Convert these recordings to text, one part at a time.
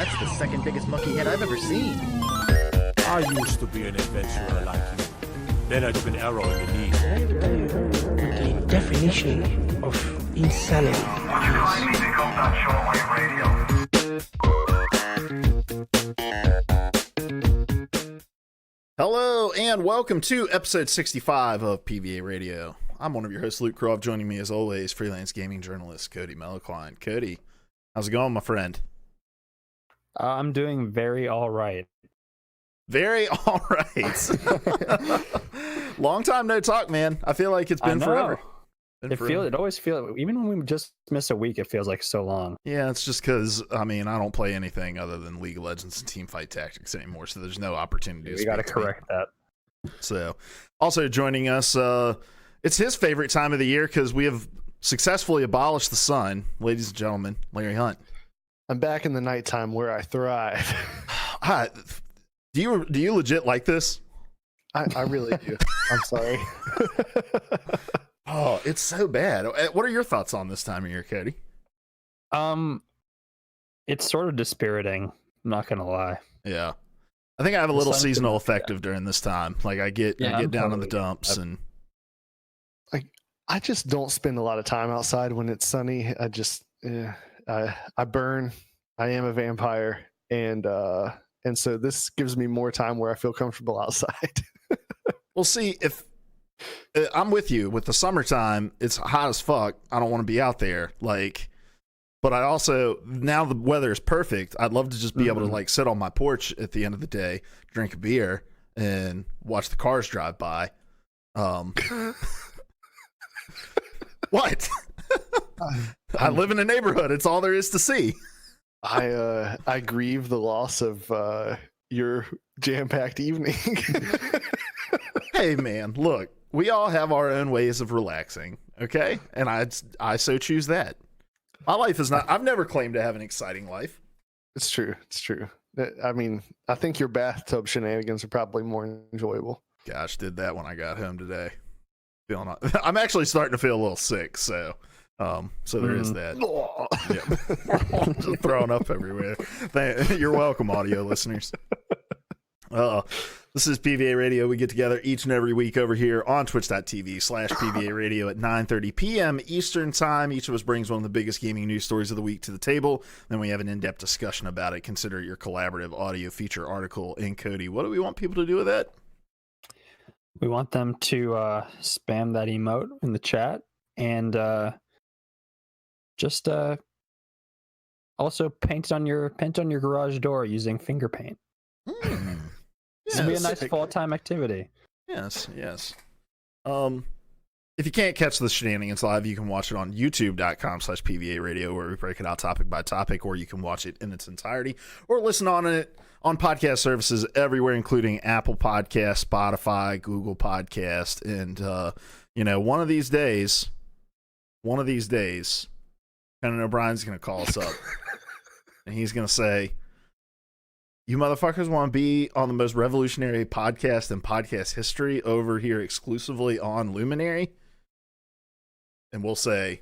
That's the second biggest monkey head I've ever seen. I used to be an adventurer like you. Then I took an arrow in the knee. The definition of insanity. Would you kindly pick up that shortwave radio? Hello and welcome to episode 65 of PvA Radio. I'm one of your hosts, Luke Croft. Joining me as always, freelance gaming journalist Cody Mellequine. Cody, how's it going, my friend? I'm doing very all right. Very all right. Long time no talk, man. I feel like it's been forever. It always feels, even when we just miss a week, it feels like so long. Yeah, it's just because, I don't play anything other than League of Legends and Teamfight Tactics anymore, so there's no opportunity. We got to correct that. So, also joining us, it's his favorite time of the year because we have successfully abolished the sun. Ladies and gentlemen, Larry Hunt. I'm back in the nighttime where I thrive. Hi. Do you legit like this? I really do. I'm sorry. Oh, it's so bad. What are your thoughts on this time of year, Cody? It's sort of dispiriting. I'm not gonna lie. Yeah, I think I have a little seasonal affective during this time. Like I get down in the dumps and I just don't spend a lot of time outside when it's sunny. I burn. I am a vampire, and so this gives me more time where I feel comfortable outside. We'll see if I'm with you. With the summertime, it's hot as fuck. I don't want to be out there. But I also, now the weather is perfect. I'd love to just be able to sit on my porch at the end of the day, drink a beer, and watch the cars drive by. What? I live in a neighborhood. It's all there is to see. I grieve the loss of your jam-packed evening. Hey man, look, we all have our own ways of relaxing, okay? And I so choose that. My life is not. I've never claimed to have an exciting life. It's true. I think your bathtub shenanigans are probably more enjoyable. Gosh, did that when I got home today. I'm actually starting to feel a little sick, so there is that. Yeah. Just throwing up everywhere. You're welcome, audio listeners. This is PvA Radio. We get together each and every week over here on twitch.tv/PvA Radio at 9:30 p.m. Eastern Time. Each of us brings one of the biggest gaming news stories of the week to the table. Then we have an in-depth discussion about it. Consider it your collaborative audio feature article. And Cody, what do we want people to do with that? We want them to spam that emote in the chat and just also paint on your garage door using finger paint. This would be a nice fall-time activity. Yes. If you can't catch the shenanigans live, you can watch it on youtube.com/PvA Radio, where we break it out topic by topic, or you can watch it in its entirety, or listen on it on podcast services everywhere, including Apple Podcast, Spotify, Google Podcast, and one of these days, Conan O'Brien's going to call us up, and he's going to say, "You motherfuckers want to be on the most revolutionary podcast in podcast history over here exclusively on Luminary?" And we'll say,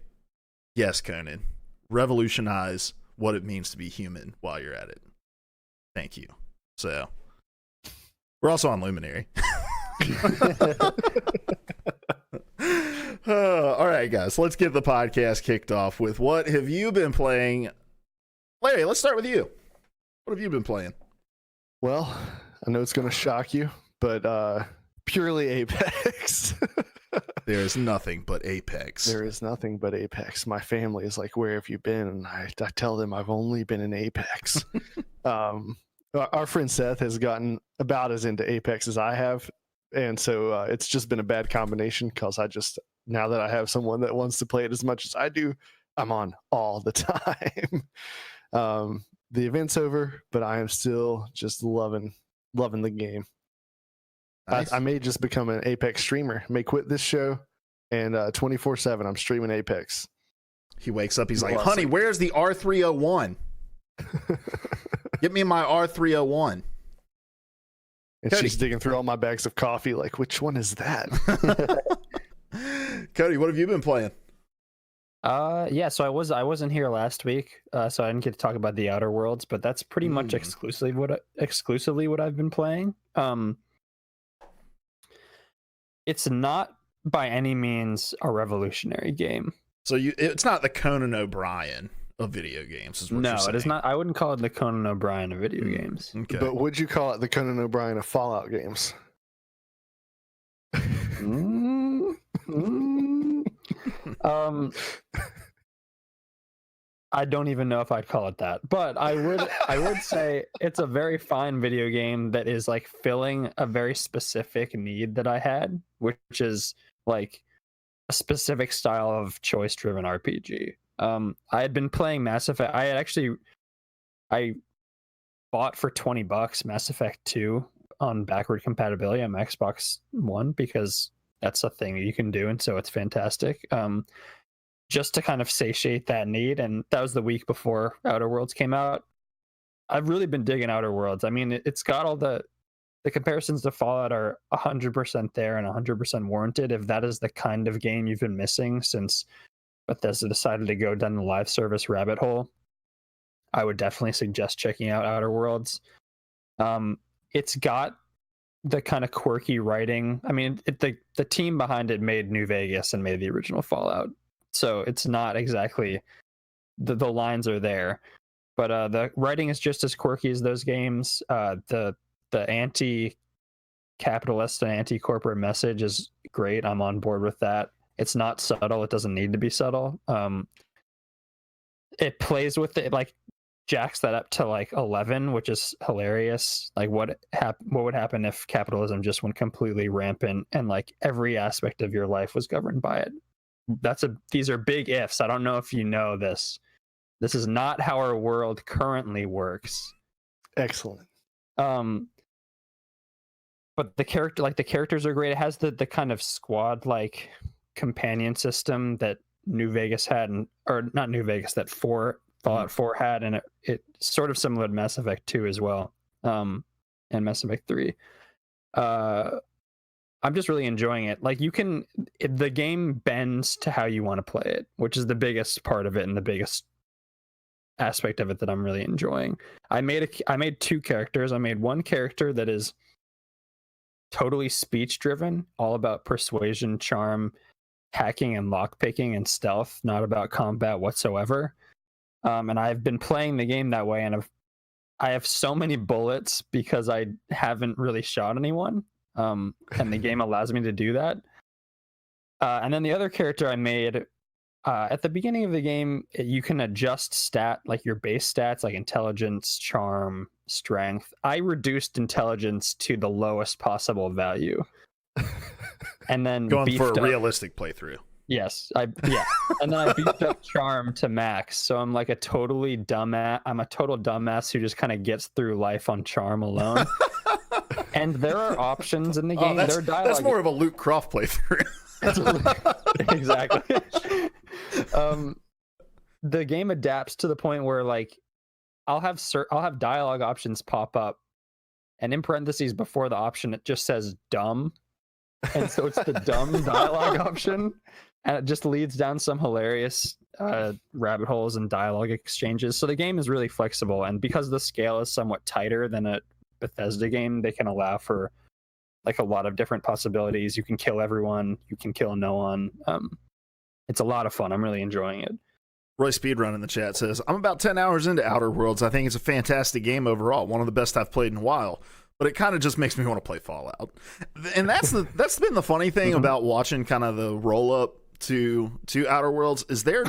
"Yes, Conan. Revolutionize what it means to be human while you're at it. Thank you." So, we're also on Luminary. All right, guys. Let's get the podcast kicked off with what have you been playing? Larry, let's start with you. What have you been playing? Well, I know it's going to shock you, but purely Apex. There is nothing but Apex. There is nothing but Apex. My family is like, "Where have you been?" And I tell them I've only been in Apex. Our friend Seth has gotten about as into Apex as I have. And so it's just been a bad combination because now that I have someone that wants to play it as much as I do, I'm on all the time. The event's over, but I am still just loving the game. Nice. I may just become an Apex streamer. I may quit this show, and 24/7 I'm streaming Apex. He wakes up, he's like, "Honey, where's the R301? Get me my R301. And Cody. She's digging through all my bags of coffee, like, which one is that? Cody, what have you been playing? Yeah, so I wasn't here last week, so I didn't get to talk about the Outer Worlds, but that's pretty much exclusively what I've been playing. It's not by any means a revolutionary game. So it's not the Conan O'Brien of video games, is what you're saying. It is not. I wouldn't call it the Conan O'Brien of video games. Okay. But would you call it the Conan O'Brien of Fallout games? I don't even know if I'd call it that, but I would say it's a very fine video game that is like filling a very specific need that I had, which is like a specific style of choice-driven RPG. I had been playing Mass Effect. I bought for $20 Mass Effect 2 on backward compatibility on my Xbox One because that's a thing you can do, and so it's fantastic. Just to kind of satiate that need, and that was the week before Outer Worlds came out. I've really been digging Outer Worlds. I mean, it's got all the comparisons to Fallout are 100% there and 100% warranted. If that is the kind of game you've been missing since Bethesda decided to go down the live service rabbit hole, I would definitely suggest checking out Outer Worlds. It's got the kind of quirky writing. I mean, the team behind it made New Vegas and made the original Fallout. So it's not exactly the lines are there, but the writing is just as quirky as those games. The anti-capitalist and anti-corporate message is great. I'm on board with that. It's not subtle. It doesn't need to be subtle. It plays with it, like jacks that up to like 11, which is hilarious. Like what would happen if capitalism just went completely rampant and like every aspect of your life was governed by it? These are big ifs. I don't know if you know this. This is not how our world currently works. Excellent. But the characters are great. It has the kind of squad like companion system that New Vegas had, or not New Vegas, that Fallout 4 had, and it's sort of similar to Mass Effect 2 as well, and Mass Effect 3. I'm just really enjoying it. Like the game bends to how you want to play it, which is the biggest part of it and the biggest aspect of it that I'm really enjoying. I made two characters. I made one character that is totally speech driven, all about persuasion, charm, hacking, and lockpicking and stealth, not about combat whatsoever. And I've been playing the game that way, and I have so many bullets because I haven't really shot anyone. And the game allows me to do that. And then the other character I made, at the beginning of the game, you can adjust like your base stats, like intelligence, charm, strength. I reduced intelligence to the lowest possible value. And then going for a realistic playthrough. Yes, and then I beefed up charm to max. So I'm like a total dumbass who just kind of gets through life on charm alone. And there are options in the game. That's more of a Luke Croft playthrough. Exactly. The game adapts to the point where like I'll have dialogue options pop up, and in parentheses before the option it just says dumb, and so it's the dumb dialogue option, and it just leads down some hilarious rabbit holes and dialogue exchanges. So the game is really flexible, and because the scale is somewhat tighter than a Bethesda game, they can allow for like a lot of different possibilities. You can kill everyone, you can kill no one. It's a lot of fun. I'm really enjoying it. Roy Speedrun in the chat says, I'm about 10 hours into Outer Worlds. I think it's a fantastic game overall, one of the best I've played in a while, but it kind of just makes me want to play Fallout. And that's been the funny thing about watching kind of the roll up to Outer Worlds is they're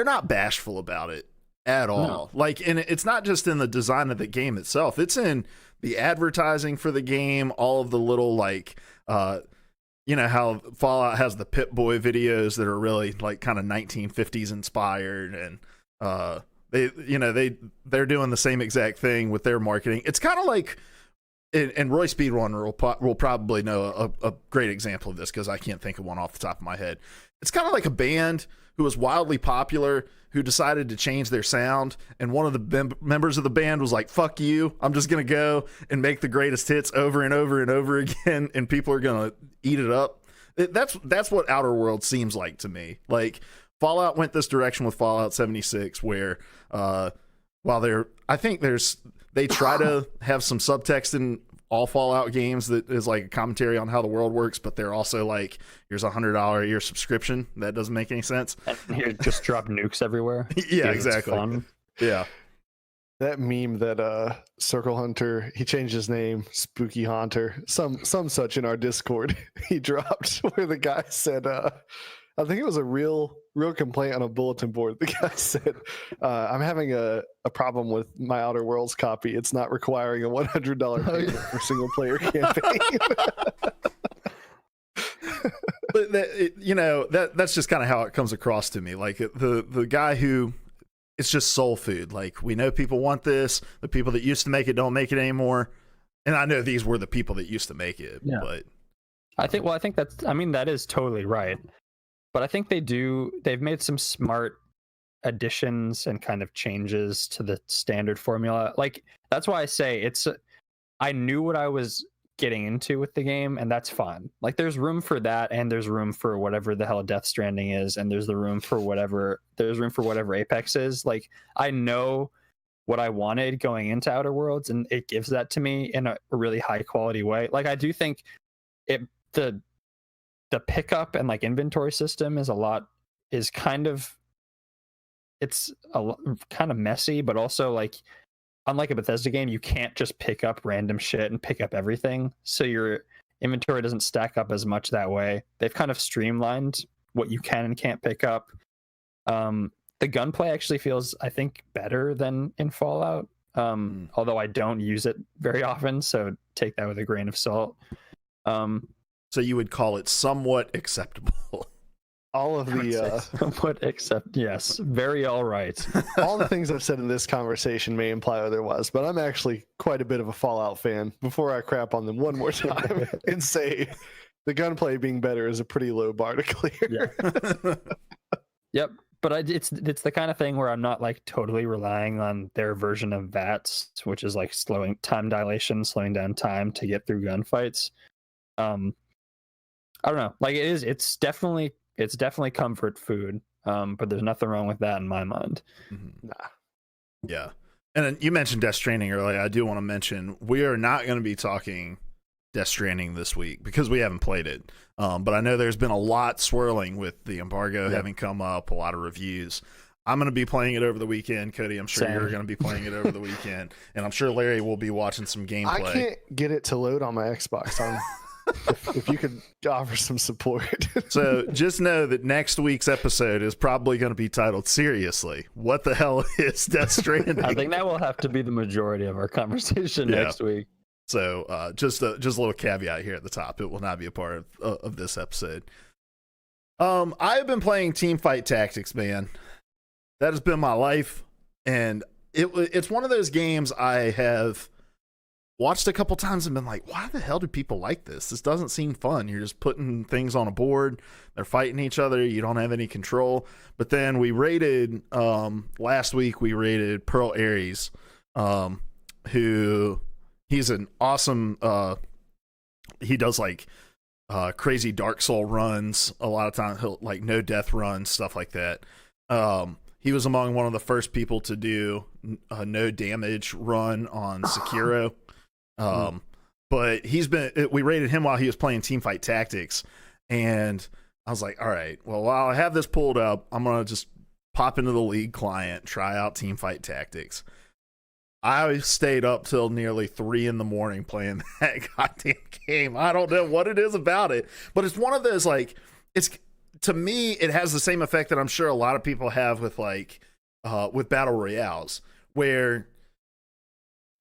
not bashful about it at all. No. Like, and it's not just in the design of the game itself. It's in the advertising for the game, all of the little like you know how Fallout has the Pip-Boy videos that are really like kind of 1950s inspired, and they're doing the same exact thing with their marketing. It's kind of like, and Roy Speedrunner will probably know a great example of this because I can't think of one off the top of my head. It's kind of like a band who was wildly popular who decided to change their sound, and one of the members of the band was like, fuck you, I'm just going to go and make the greatest hits over and over and over again, and people are going to eat it up. That's what Outer Worlds seems like to me. Like, Fallout went this direction with Fallout 76, where while they try to have some subtext in all Fallout games that is like a commentary on how the world works, but they're also like, here's $100 a year subscription. That doesn't make any sense. And here, just drop nukes everywhere. Yeah, Because it's exactly. fun. Yeah. That meme that Circle Hunter, he changed his name, Spooky Haunter, some such in our Discord he dropped, where the guy said, I think it was a real complaint on a bulletin board. The guy said, I'm having a problem with my Outer Worlds copy. It's not requiring a $100 payment for single player campaign. But that's just kind of how it comes across to me. Like the guy who, it's just soul food. Like, we know people want this. The people that used to make it don't make it anymore. And I know these were the people that used to make it. Yeah. But I think that is totally right. But I think they've made some smart additions and kind of changes to the standard formula. Like, that's why I say I knew what I was getting into with the game, and that's fine. Like, there's room for that, and there's room for whatever the hell Death Stranding is, and there's room for whatever Apex is. Like, I know what I wanted going into Outer Worlds, and it gives that to me in a really high quality way. Like, I do think the pickup and like inventory system is kind of messy, but also, like, unlike a Bethesda game, you can't just pick up random shit and pick up everything. So your inventory doesn't stack up as much that way. They've kind of streamlined what you can and can't pick up. The gunplay actually feels, I think, better than in Fallout. Although I don't use it very often, so take that with a grain of salt. so you would call it somewhat acceptable. All of the Somewhat accept, yes, very all right. all the things I've said in this conversation may imply otherwise, but I'm actually quite a bit of a Fallout fan. Before I crap on them one more time and say the gunplay being better is a pretty low bar to clear. Yeah. Yep, but it's the kind of thing where I'm not like totally relying on their version of VATS, which is like slowing down time to get through gunfights. I don't know, like it's definitely comfort food, but there's nothing wrong with that in my mind. Nah. Yeah. And then you mentioned Death Stranding earlier. I do want to mention we are not going to be talking Death Stranding this week because we haven't played it. But I know there's been a lot swirling with the embargo having come up, a lot of reviews. I'm going to be playing it over the weekend. Cody, I'm sure you're going to be playing it over the weekend. And I'm sure Larry will be watching some gameplay. I can't get it to load on my Xbox. If you could offer some support. So just know that next week's episode is probably going to be titled, Seriously, what the hell is Death Stranding? I think that will have to be the majority of our conversation next week. So just a little caveat here at the top. It will not be a part of this episode. I have been playing Teamfight Tactics, man. That has been my life. And it's one of those games I have watched a couple times and been like, why the hell do people like this? This doesn't seem fun. You're just putting things on a board. They're fighting each other. You don't have any control. But then we rated, last week we rated Pearl Aries, who he's an awesome, he does like crazy Dark Soul runs. A lot of times he'll like no death runs, stuff like that. He was among one of the first people to do a no damage run on Sekiro. But we rated him while he was playing Teamfight Tactics, and I was like, all right, well, while I have this pulled up, I'm going to just pop into the League client, try out Teamfight Tactics. I stayed up till nearly 3 a.m. playing that goddamn game. I don't know what it is about it, but it's one of those, like, to me, it has the same effect that I'm sure a lot of people have with with Battle Royales, where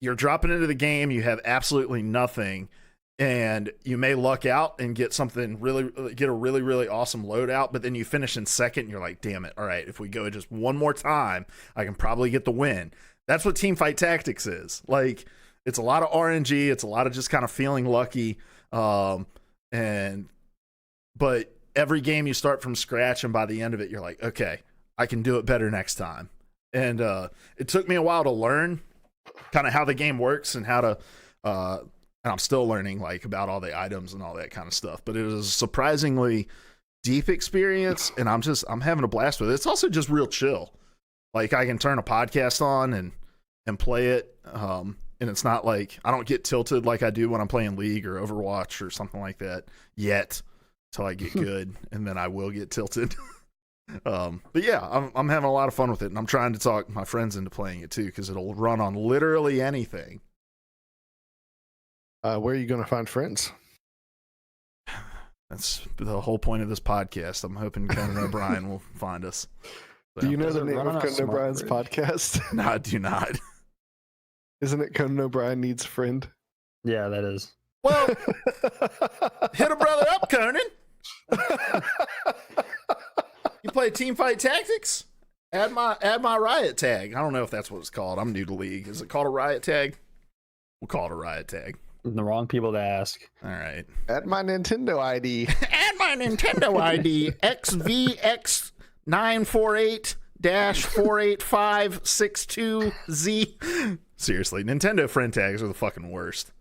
you're dropping into the game, you have absolutely nothing, and you may luck out and get a really, really awesome loadout, but then you finish in second, and you're like, damn it, all right, if we go just one more time, I can probably get the win. That's what Teamfight Tactics is. Like, it's a lot of RNG, it's a lot of just kind of feeling lucky, but every game you start from scratch, and by the end of it, you're like, okay, I can do it better next time. And it took me a while to learn kind of how the game works and how to and I'm still learning like about all the items and all that kind of stuff, but it was a surprisingly deep experience, and I'm having a blast with it. It's also just real chill. Like I can turn a podcast on and play it, and it's not like I don't get tilted like I do when I'm playing League or Overwatch or something like that yet, till I get good, and then I will get tilted. But yeah, I'm having a lot of fun with it, and I'm trying to talk my friends into playing it too, because it'll run on literally anything. Where are you going to find friends? That's the whole point of this podcast. I'm hoping Conan O'Brien will find us. So. Do you know Does the it name run of on a Conan smart O'Brien's bridge? podcast? No, I do not. Isn't it Conan O'Brien Needs a Friend? Yeah, that is. Well, hit a brother up, Conan. You play Teamfight Tactics? Add my riot tag. I don't know if that's what it's called. I'm new to League. Is it called a riot tag? We'll call it a riot tag. The wrong people to ask. All right. Add my Nintendo ID. Add my Nintendo ID XVX948-48562Z. Seriously, Nintendo friend tags are the fucking worst.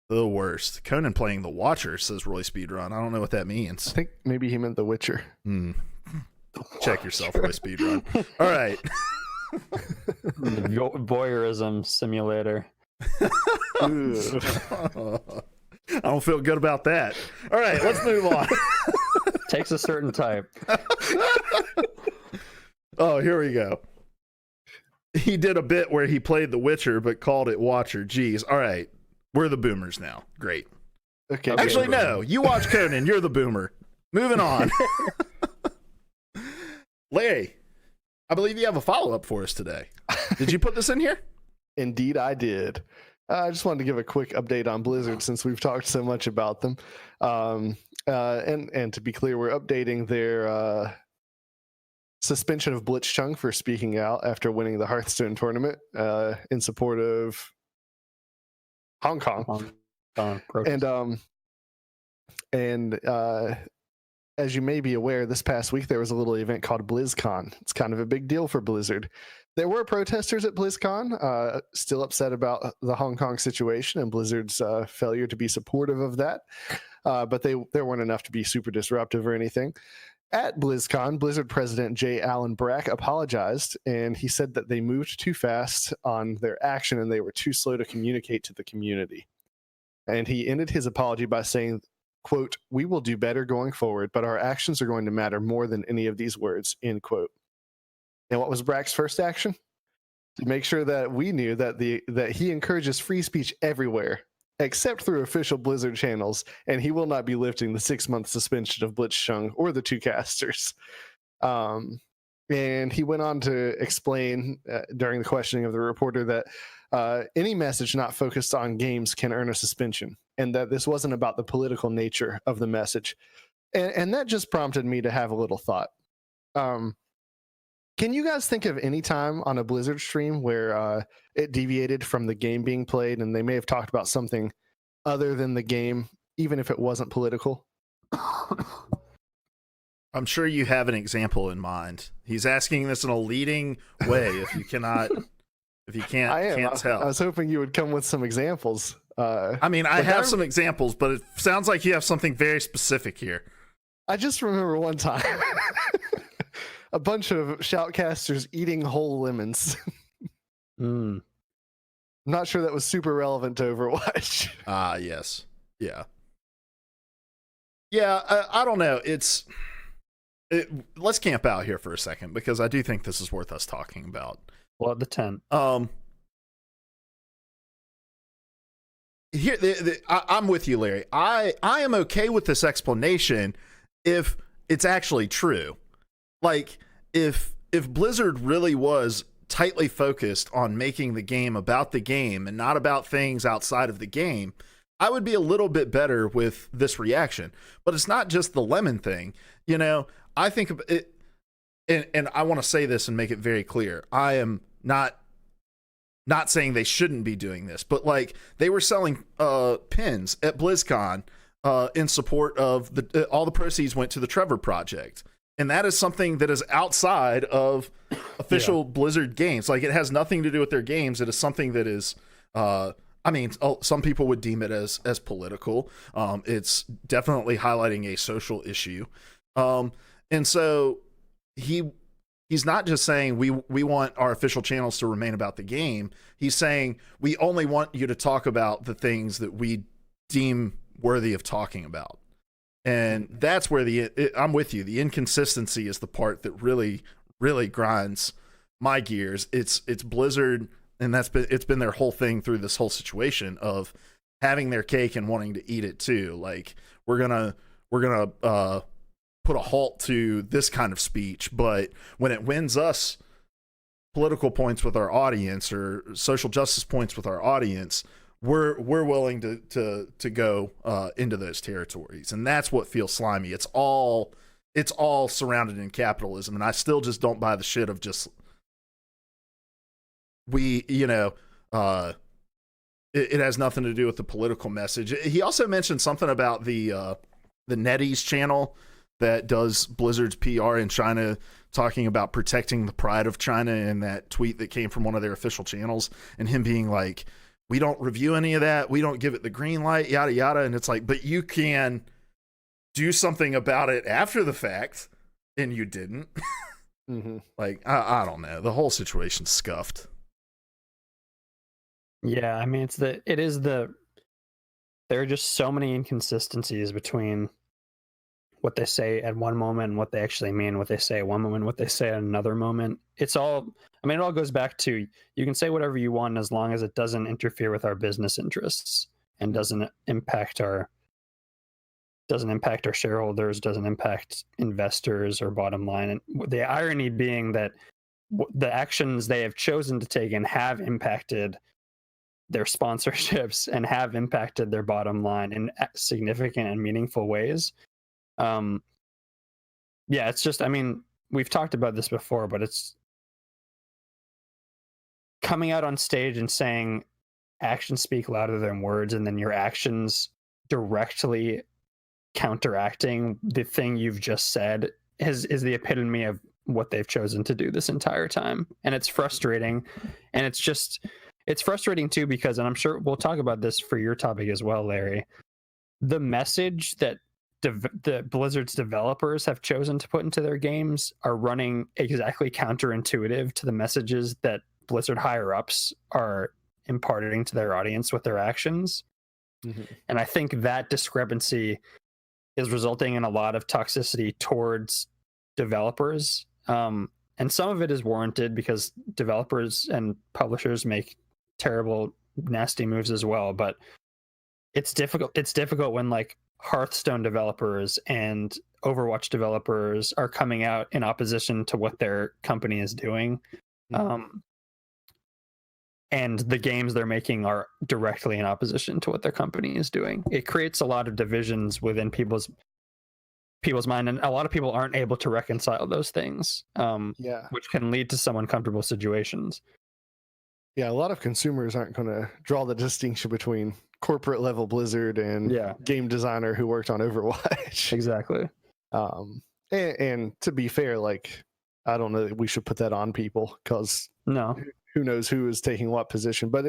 The worst. Conan playing The Watcher, says Roy Speedrun. I don't know what that I means. think maybe he meant The Witcher. Check yourself, Roy Speedrun. All right. Voyeurism simulator. Ugh. I don't feel good about that. All right, let's move on. Takes a certain type. Oh, here we go. He did a bit where he played The Witcher but called it Watcher. Jeez. All right. We're the boomers now. Great. Okay. Actually, no. You watch Conan. You're the boomer. Moving on. Larry, I believe you have a follow-up for us today. Did you put this in here? Indeed, I did. I just wanted to give a quick update on Blizzard since we've talked so much about them. And to be clear, we're updating their suspension of Blitzchung for speaking out after winning the Hearthstone tournament in support of Hong Kong. And as you may be aware, this past week there was a little event called BlizzCon. It's kind of a big deal for Blizzard. There were protesters at BlizzCon, still upset about the Hong Kong situation and Blizzard's failure to be supportive of that. But there weren't enough to be super disruptive or anything. At BlizzCon, Blizzard President J. Allen Brack apologized, and he said that they moved too fast on their action and they were too slow to communicate to the community. And he ended his apology by saying, quote, "We will do better going forward, but our actions are going to matter more than any of these words," end quote. And what was Brack's first action? To make sure that we knew that that he encourages free speech everywhere, except through official Blizzard channels, and he will not be lifting the 6-month suspension of Blitzchung or the two casters. And he went on to explain during the questioning of the reporter that any message not focused on games can earn a suspension, and that this wasn't about the political nature of the message. And that just prompted me to have a little thought. Can you guys think of any time on a Blizzard stream where it deviated from the game being played and they may have talked about something other than the game, even if it wasn't political? I'm sure you have an example in mind. He's asking this in a leading way. If you can't tell. I was hoping you would come with some examples. I mean, I have some examples, but it sounds like you have something very specific here. I just remember one time a bunch of shoutcasters eating whole lemons. Mm. I'm not sure that was super relevant to Overwatch. Yes. Yeah. Yeah, I don't know. Let's camp out here for a second, because I do think this is worth us talking about. Well, the tent. Here, I'm with you, Larry. I am okay with this explanation if it's actually true. Like, if Blizzard really was tightly focused on making the game about the game and not about things outside of the game, I would be a little bit better with this reaction. But it's not just the lemon thing. You know, I think of it, and I want to say this and make it very clear. I am not saying they shouldn't be doing this, but like, they were selling pins at BlizzCon in support of all the proceeds went to the Trevor Project. And that is something that is outside of official Blizzard games. Like, it has nothing to do with their games. It is something that is I mean, some people would deem it as political. It's definitely highlighting a social issue. And so he's not just saying we want our official channels to remain about the game. He's saying we only want you to talk about the things that we deem worthy of talking about. And that's where I'm with you. The inconsistency is the part that really, really grinds my gears. It's Blizzard, and it's been their whole thing through this whole situation of having their cake and wanting to eat it too. Like, we're gonna put a halt to this kind of speech, but when it wins us political points with our audience or social justice points with our audience, we're willing to go into those territories. And that's what feels slimy. It's all surrounded in capitalism, and I still just don't buy the shit of just it has nothing to do with the political message. He also mentioned something about the NetEase channel that does Blizzard's PR in China, talking about protecting the pride of China, in that tweet that came from one of their official channels, and him being like, we don't review any of that, we don't give it the green light, yada yada. And it's like, but you can do something about it after the fact, and you didn't. Mm-hmm. Like, I don't know, the whole situation's scuffed. Yeah, I mean, there are just so many inconsistencies between what they say at one moment and what they actually mean, what they say at one moment, what they say at another moment. It all goes back to, you can say whatever you want as long as it doesn't interfere with our business interests and doesn't impact our shareholders, doesn't impact investors or bottom line. And the irony being that the actions they have chosen to take and have impacted their sponsorships and have impacted their bottom line in significant and meaningful ways. It's just, I mean, we've talked about this before, but it's coming out on stage and saying actions speak louder than words, and then your actions directly counteracting the thing you've just said is the epitome of what they've chosen to do this entire time. And it's frustrating. And it's frustrating too, because, and I'm sure we'll talk about this for your topic as well, Larry, the message that the Blizzard's developers have chosen to put into their games are running exactly counterintuitive to the messages that Blizzard higher ups are imparting to their audience with their actions. Mm-hmm. And I think that discrepancy is resulting in a lot of toxicity towards developers. And some of it is warranted because developers and publishers make terrible, nasty moves as well. But it's difficult. It's difficult when, like, Hearthstone developers and Overwatch developers are coming out in opposition to what their company is doing. And the games they're making are directly in opposition to what their company is doing. It creates a lot of divisions within people's mind, and a lot of people aren't able to reconcile those things, which can lead to some uncomfortable situations. Yeah, a lot of consumers aren't going to draw the distinction between corporate level Blizzard and game designer who worked on Overwatch. Exactly. And to be fair, like, I don't know that we should put that on people, because who knows who is taking what position. But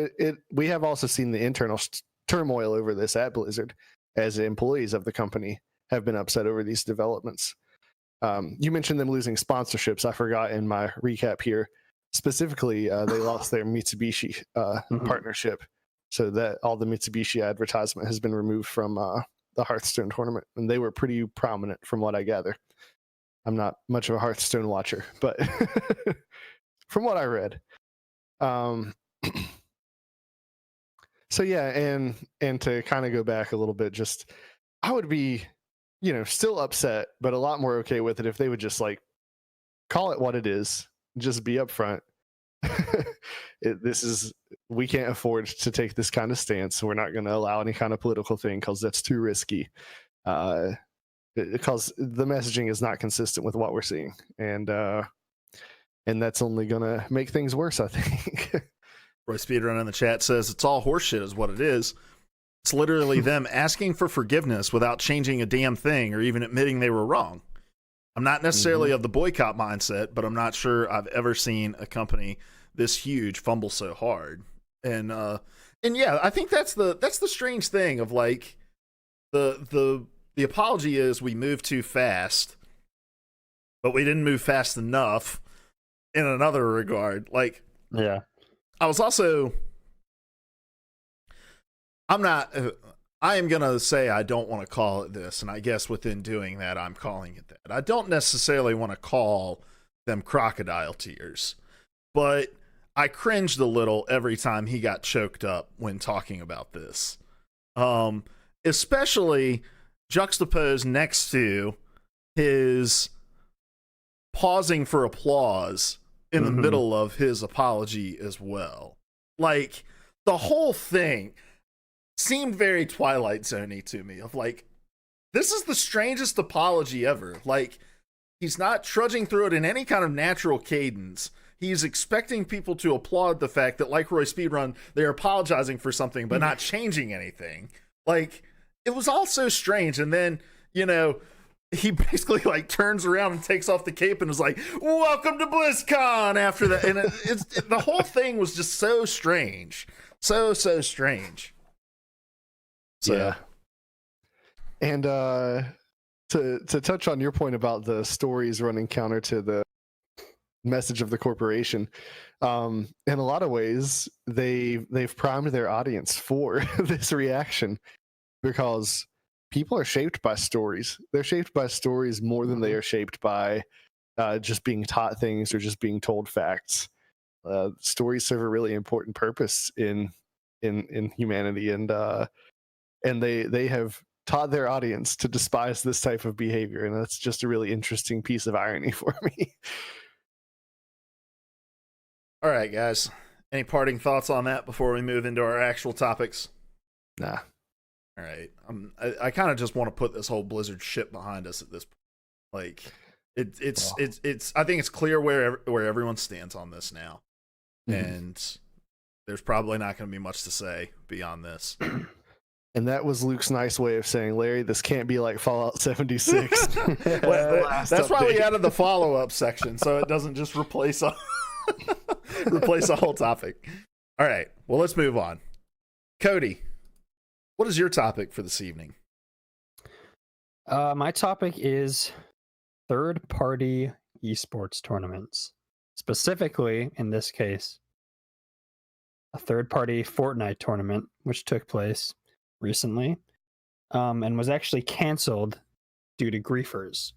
we have also seen the internal turmoil over this at Blizzard, as employees of the company have been upset over these developments. You mentioned them losing sponsorships. I forgot in my recap here. Specifically, they lost their Mitsubishi partnership, so that all the Mitsubishi advertisement has been removed from the Hearthstone tournament, and they were pretty prominent from what I gather. I'm not much of a Hearthstone watcher, but from what I read. So yeah, and to kind of go back a little bit, just I would be, still upset, but a lot more okay with it if they would just, like, call it what it is, just be upfront. We can't afford to take this kind of stance, so we're not going to allow any kind of political thing because that's too risky. Because the messaging is not consistent with what we're seeing, and that's only going to make things worse, I think. Roy Speedrun in the chat says it's all horseshit is what it is. It's literally them asking for forgiveness without changing a damn thing or even admitting they were wrong. I'm not necessarily of the boycott mindset, but I'm not sure I've ever seen a company this huge fumble so hard. And yeah, I think that's the strange thing of like the apology is we moved too fast, but we didn't move fast enough in another regard. Like, Yeah. I was also, I am going to say I don't want to call it this, and I guess within doing that, I'm calling it that. I don't necessarily want to call them crocodile tears, but I cringed a little every time he got choked up when talking about this. Especially juxtaposed next to his pausing for applause in the middle of his apology as well. Like, the whole thing seemed very Twilight Zone-y to me, of like, this is the strangest apology ever. Like, he's not trudging through it in any kind of natural cadence. He's expecting people to applaud the fact that, like Roy Speedrun, they're apologizing for something but not changing anything. Like, it was all so strange. And then, you know, he basically like turns around and takes off the cape and is like, "Welcome to BlizzCon," after that. And the whole thing was just so strange. So strange. So. Yeah. And to touch on your point about the stories running counter to the message of the corporation, in a lot of ways they've primed their audience for this reaction, because people are shaped by stories. They're shaped by stories more than they are shaped by just being taught things or just being told facts. Stories serve a really important purpose in humanity, and they have taught their audience to despise this type of behavior, and that's just a really interesting piece of irony for me. All right, guys. Any parting thoughts on that before we move into our actual topics? Nah. All right. I kind of just want to put this whole Blizzard shit behind us at this point. Like, it's I think it's clear where everyone stands on this now, and there's probably not going to be much to say beyond this. And that was Luke's nice way of saying, "Larry, this can't be like Fallout 76." That's why we added the follow-up section, so it doesn't just replace a whole topic. All right. Well, let's move on. Cody, what is your topic for this evening? My topic is third-party esports tournaments. Specifically, in this case, a third-party Fortnite tournament, which took place recently, and was actually canceled due to griefers.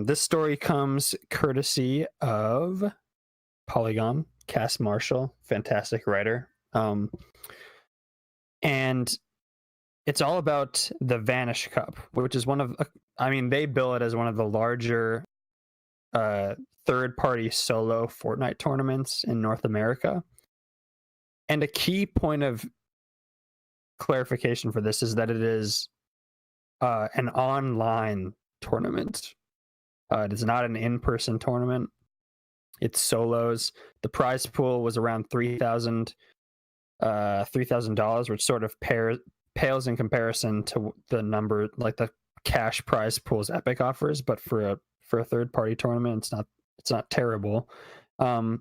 This story comes courtesy of Polygon, Cass Marshall, fantastic writer. And it's all about the Vanish Cup, which is they bill it as one of the larger third-party solo Fortnite tournaments in North America. And a key point of clarification for this is that it is an online tournament. It is not an in-person tournament. It's solos. The prize pool was around $3,000, which sort of pales in comparison to the number, like the cash prize pools Epic offers. But for a third-party tournament, it's not terrible. But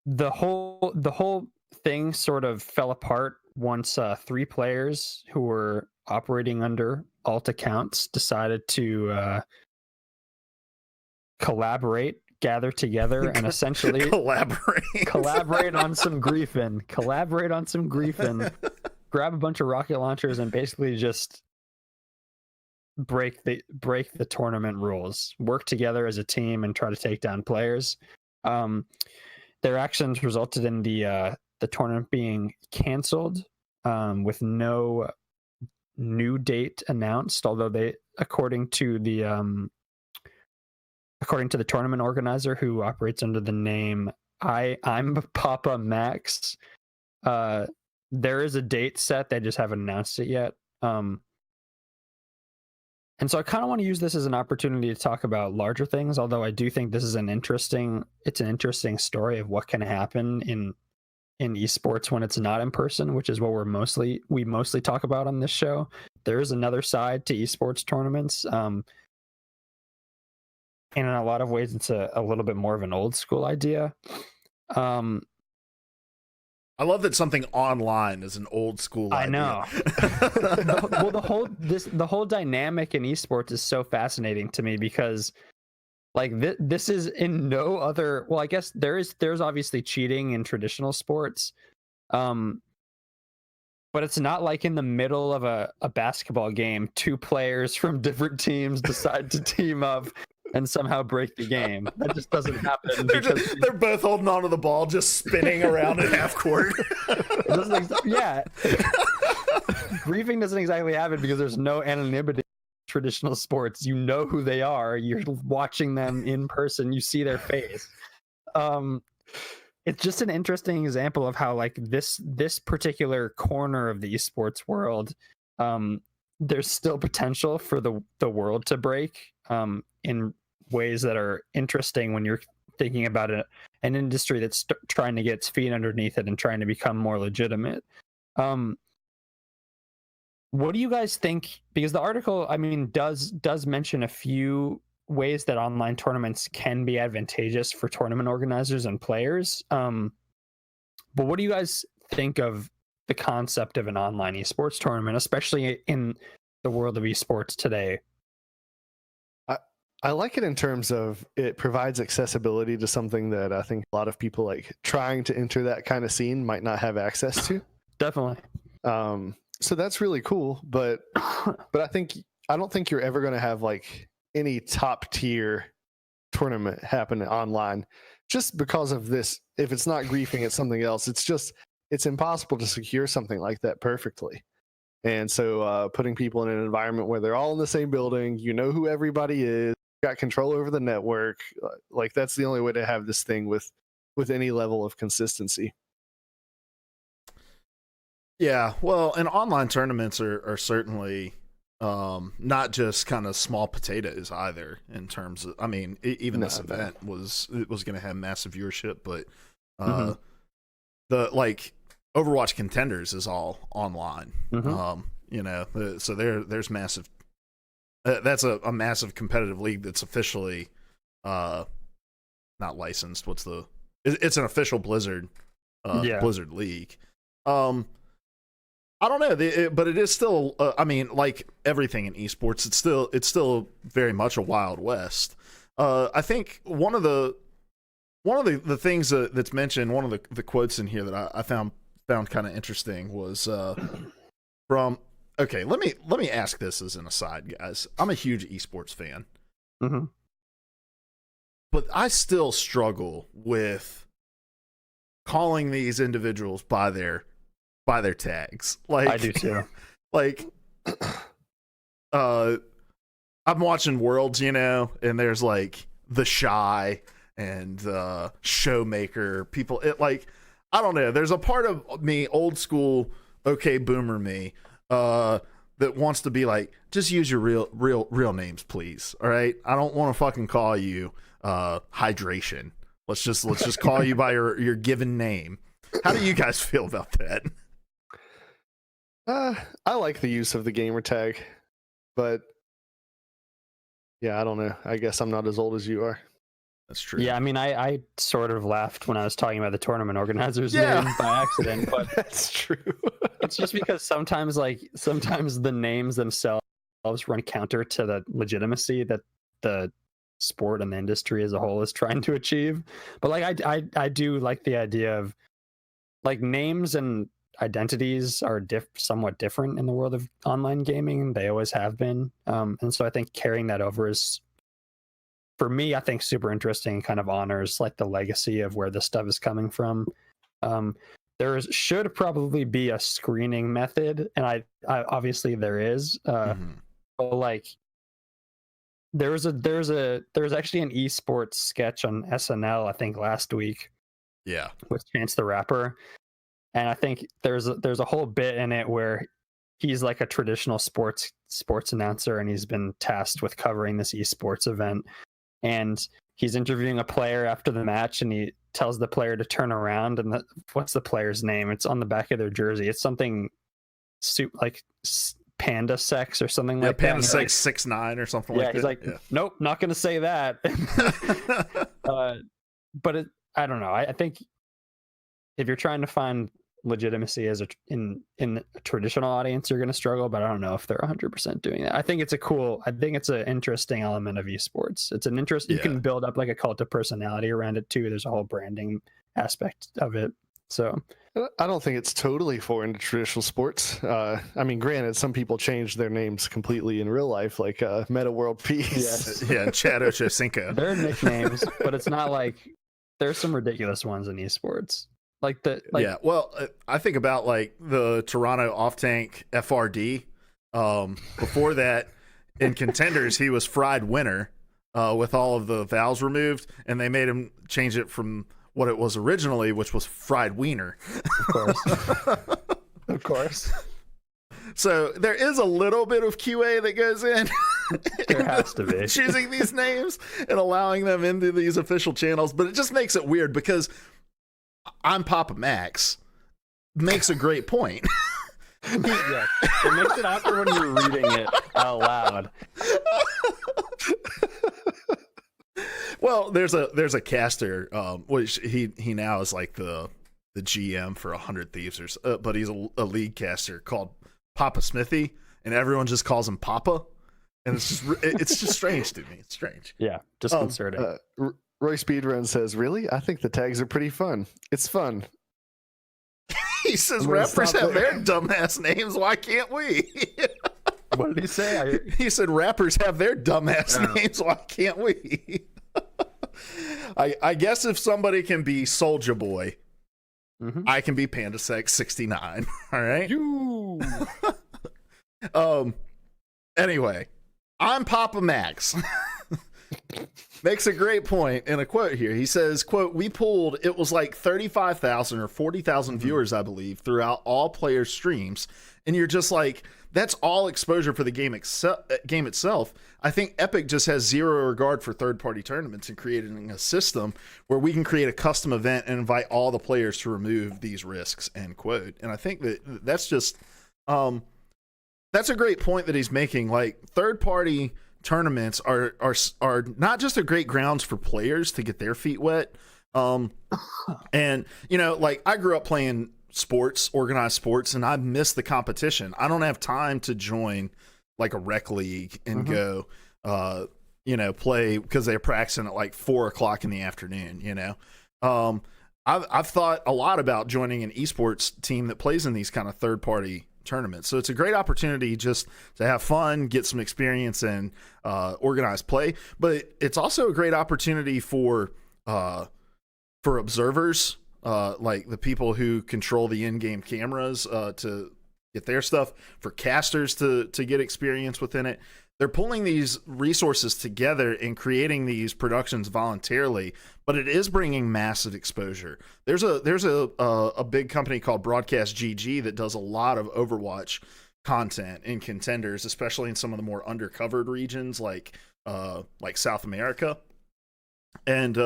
the whole thing sort of fell apart once 3 players who were operating under alt accounts decided to gather together and essentially collaborate on some griefing, grab a bunch of rocket launchers and basically just break the tournament rules, work together as a team and try to take down players. Their actions resulted in the tournament being canceled with no new date announced, although they, according to the tournament organizer, who operates under the name I'm Papa Max, there is a date set. They just haven't announced it yet. And so I kind of want to use this as an opportunity to talk about larger things, although I do think this is an interesting story of what can happen in esports when it's not in person, which is what we mostly talk about on this show. There is another side to esports tournaments. and in a lot of ways, it's a little bit more of an old school idea. I love that something online is an old school idea. I know. The whole dynamic in esports is so fascinating to me because, like, this is in no other. Well, I guess there's obviously cheating in traditional sports, but it's not like in the middle of a basketball game, two players from different teams decide to team up and somehow break the game. That just doesn't happen. They're both holding onto the ball, just spinning around in half court. Yeah. Griefing doesn't exactly happen because there's no anonymity in traditional sports. You know who they are. You're watching them in person. You see their face. It's just an interesting example of how, like, this particular corner of the esports world, there's still potential for the world to break in ways that are interesting when you're thinking about an industry that's trying to get its feet underneath it and trying to become more legitimate. What do you guys think? Because the article, I mean, does mention a few ways that online tournaments can be advantageous for tournament organizers and players. But what do you guys think of the concept of an online esports tournament, especially in the world of esports today? I like it in terms of it provides accessibility to something that I think a lot of people like trying to enter that kind of scene might not have access to. Definitely. So that's really cool, but I don't think you're ever going to have like any top tier tournament happen online just because of this. If it's not griefing, it's something else. It's impossible to secure something like that perfectly. And so putting people in an environment where they're all in the same building, you know who everybody is, got control over the network, like that's the only way to have this thing with any level of consistency. Yeah, well, and online tournaments are certainly not just kind of small potatoes either. In terms of, I mean, even this event was going to have massive viewership, but the like Overwatch Contenders is all online. You know, so there's massive. That's a massive competitive league that's officially not licensed. It's an official Blizzard Blizzard league. I don't know, but it is still. I mean, like everything in esports, it's still very much a wild west. I think one of the things that's mentioned, one of the quotes in here that I found kind of interesting was from. Okay, let me ask this as an aside, guys. I'm a huge esports fan, but I still struggle with calling these individuals by their tags. Like I do too. Like, I'm watching Worlds, you know, and there's like the Shy and Showmaker people. It like, I don't know. There's a part of me, old school, okay, boomer me. That wants to be like, just use your real names, please. All right, I don't want to fucking call you Hydration. Let's just call you by your given name. How do you guys feel about that? I like the use of the gamer tag, but yeah, I don't know. I guess I'm not as old as you are. That's true. Yeah, I mean, I sort of laughed when I was talking about the tournament organizer's name by accident, but that's true. It's just because sometimes the names themselves run counter to the legitimacy that the sport and the industry as a whole is trying to achieve. But like, I do like the idea of like names and identities are somewhat different in the world of online gaming. They always have been, and so I think carrying that over is, for me, I think super interesting and kind of honors like the legacy of where this stuff is coming from. There should probably be a screening method, and I obviously there is. But like, there's actually an esports sketch on SNL, I think last week. Yeah, with Chance the Rapper, and I think there's a whole bit in it where he's like a traditional sports announcer, and he's been tasked with covering this esports event. And he's interviewing a player after the match, and he tells the player to turn around. And what's the player's name? It's on the back of their jersey. It's something Panda Sex or something Yeah, like that. Panda And he's Sex 6'9" or something yeah, like that. he's like, nope, not gonna say that. But I don't know. I think if you're trying to find legitimacy as in a traditional audience, you're gonna struggle. But I don't know if they're 100% doing that. I think it's an interesting element of esports. It's an interest. You can build up like a cult of personality around it too. There's a whole branding aspect of it. So I don't think it's totally foreign to traditional sports. I mean, granted, some people change their names completely in real life, like Meta World Peace. yes, Yeah, Chad Ochocinco. they're nicknames, but it's not like there's some ridiculous ones in esports. Yeah, well, I think about like the Toronto Off Tank FRD. Before that, in Contenders, he was Fried Winner with all of the vowels removed, and they made him change it from what it was originally, which was Fried Wiener. Of course. Of course. So there is a little bit of QA that goes in. There has to be. Choosing these names and allowing them into these official channels, but it just makes it weird because I'm Papa Max makes a great point. Yeah, it makes it awkward when you're reading it out loud. Well, there's a caster, which he now is like the GM for 100 Thieves, but he's a league caster called Papa Smithy, and everyone just calls him Papa, and it's just strange to me. It's strange. Yeah, disconcerting. Roy Speedrun says, "Really? I think the tags are pretty fun. It's fun." He says I'm gonna rappers stop have there. their dumbass names. Why can't we? What did he say? He said rappers have their dumbass names. Why can't we? I guess if somebody can be Soulja Boy, I can be Panda Sex 69. All right. You. Anyway, I'm Papa Max. Makes a great point in a quote here. He says, quote, "We pulled, it was like 35,000 or 40,000 viewers, I believe, throughout all player streams." And you're just like, that's all exposure for the game itself. I think Epic just has zero regard for third-party tournaments and creating a system where we can create a custom event and invite all the players to remove these risks, end quote. And I think that's just, that's a great point that he's making. Like, third-party tournaments are not just a great grounds for players to get their feet wet. And, you know, like, I grew up playing sports, organized sports, and I miss the competition. I don't have time to join like a rec league and go, you know, play because they're practicing at like 4:00 in the afternoon, you know. I've thought a lot about joining an esports team that plays in these kind of third-party tournaments. So it's a great opportunity just to have fun, get some experience and organized play. But it's also a great opportunity for observers, like the people who control the in-game cameras to get their stuff, for casters to get experience within it. They're pulling these resources together and creating these productions voluntarily, but it is bringing massive exposure. There's a big company called Broadcast GG that does a lot of Overwatch content in Contenders, especially in some of the more undercovered regions like South America. And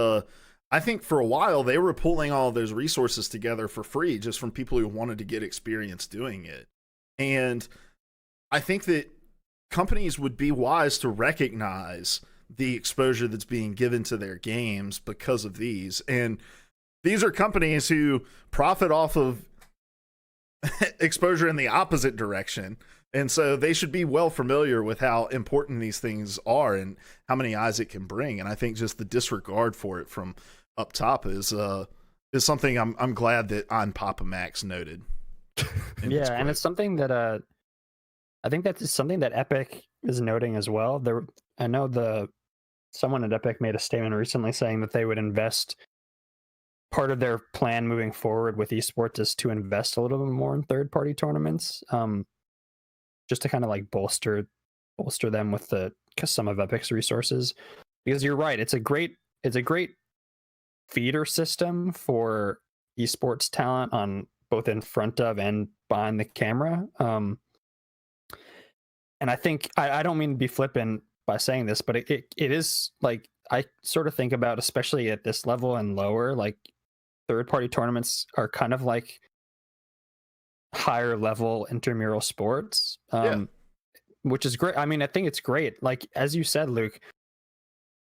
I think for a while they were pulling all of those resources together for free just from people who wanted to get experience doing it. And I think that companies would be wise to recognize the exposure that's being given to their games because of these. And these are companies who profit off of exposure in the opposite direction. And so they should be well familiar with how important these things are and how many eyes it can bring. And I think just the disregard for it from up top is something I'm glad that I'm Papa Max noted. Yeah, and it's something that I think that's something that Epic is noting as well. I know someone at Epic made a statement recently saying that they would invest, part of their plan moving forward with esports is to invest a little bit more in third-party tournaments, just to kind of like bolster them with some of Epic's resources. Because you're right, it's a great feeder system for esports talent on both in front of and behind the camera. And I think I don't mean to be flippant by saying this, but it is like, I sort of think about, especially at this level and lower, like third-party tournaments are kind of like higher level intramural sports. which is great. I mean, I think it's great. Like as you said, Luke,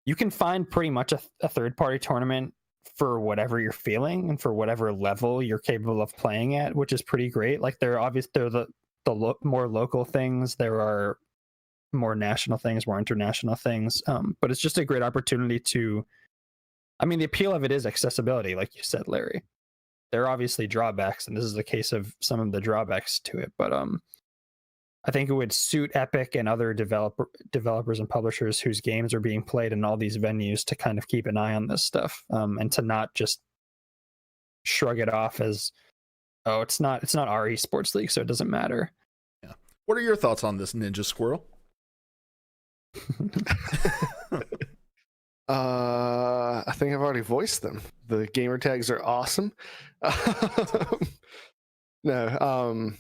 you can find pretty much a third-party tournament for whatever you're feeling and for whatever level you're capable of playing at, which is pretty great. Like they're the more local things. There are more national things, more international things. But it's just a great opportunity to, I mean, the appeal of it is accessibility, like you said, Larry. There are obviously drawbacks, and this is the case of some of the drawbacks to it. But I think it would suit Epic and other developers and publishers whose games are being played in all these venues to kind of keep an eye on this stuff, and to not just shrug it off as, oh, it's not our esports league, so it doesn't matter. Yeah. What are your thoughts on this, Ninja Squirrel? I think I've already voiced them. The gamer tags are awesome. No,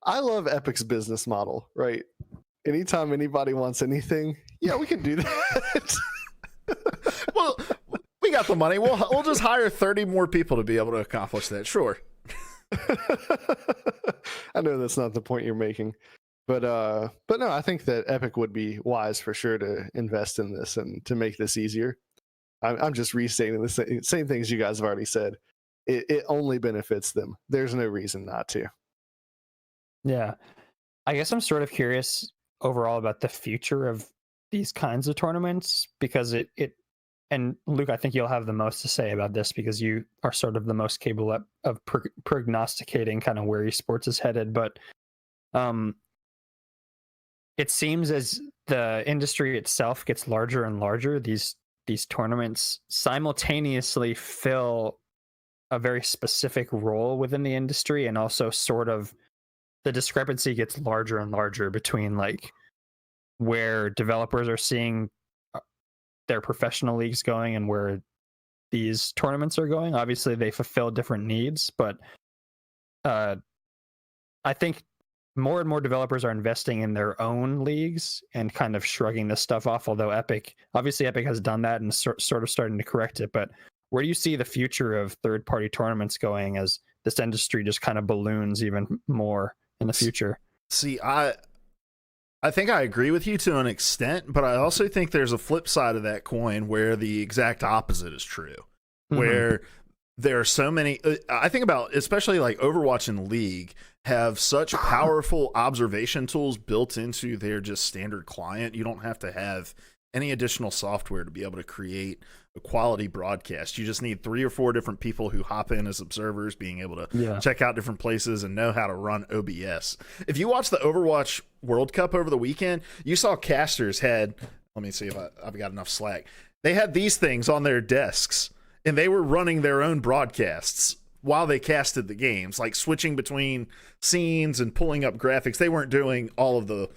I love Epic's business model, right? Anytime anybody wants anything, yeah, we can do that. Well, we got the money. We'll just hire 30 more people to be able to accomplish that. Sure. I know that's not the point you're making, but no, I think that Epic would be wise for sure to invest in this and to make this easier. I'm just restating the same things you guys have already said. It only benefits them. There's no reason not to. Yeah. I guess I'm sort of curious overall about the future of these kinds of tournaments, because it and Luke, I think you'll have the most to say about this because you are sort of the most capable of prognosticating kind of where esports is headed. But it seems as the industry itself gets larger and larger, these tournaments simultaneously fill a very specific role within the industry, and also sort of the discrepancy gets larger and larger between like where developers are seeing their professional leagues going and where these tournaments are going. Obviously they fulfill different needs, but I think more and more developers are investing in their own leagues and kind of shrugging this stuff off, although Epic has done that and sort of starting to correct it. But where do you see the future of third-party tournaments going as this industry just kind of balloons even more in the future? See, I think I agree with you to an extent, but I also think there's a flip side of that coin where the exact opposite is true. Mm-hmm. Where there are so many, I think about, especially like Overwatch and League have such powerful observation tools built into their just standard client. You don't have to have any additional software to be able to create a quality broadcast. You just need 3 or 4 different people who hop in as observers, being able to check out different places and know how to run OBS. If you watch the Overwatch World Cup over the weekend, you saw casters had, let me see if I've got enough slack. They had these things on their desks and they were running their own broadcasts while they casted the games, like switching between scenes and pulling up graphics. They weren't doing all of the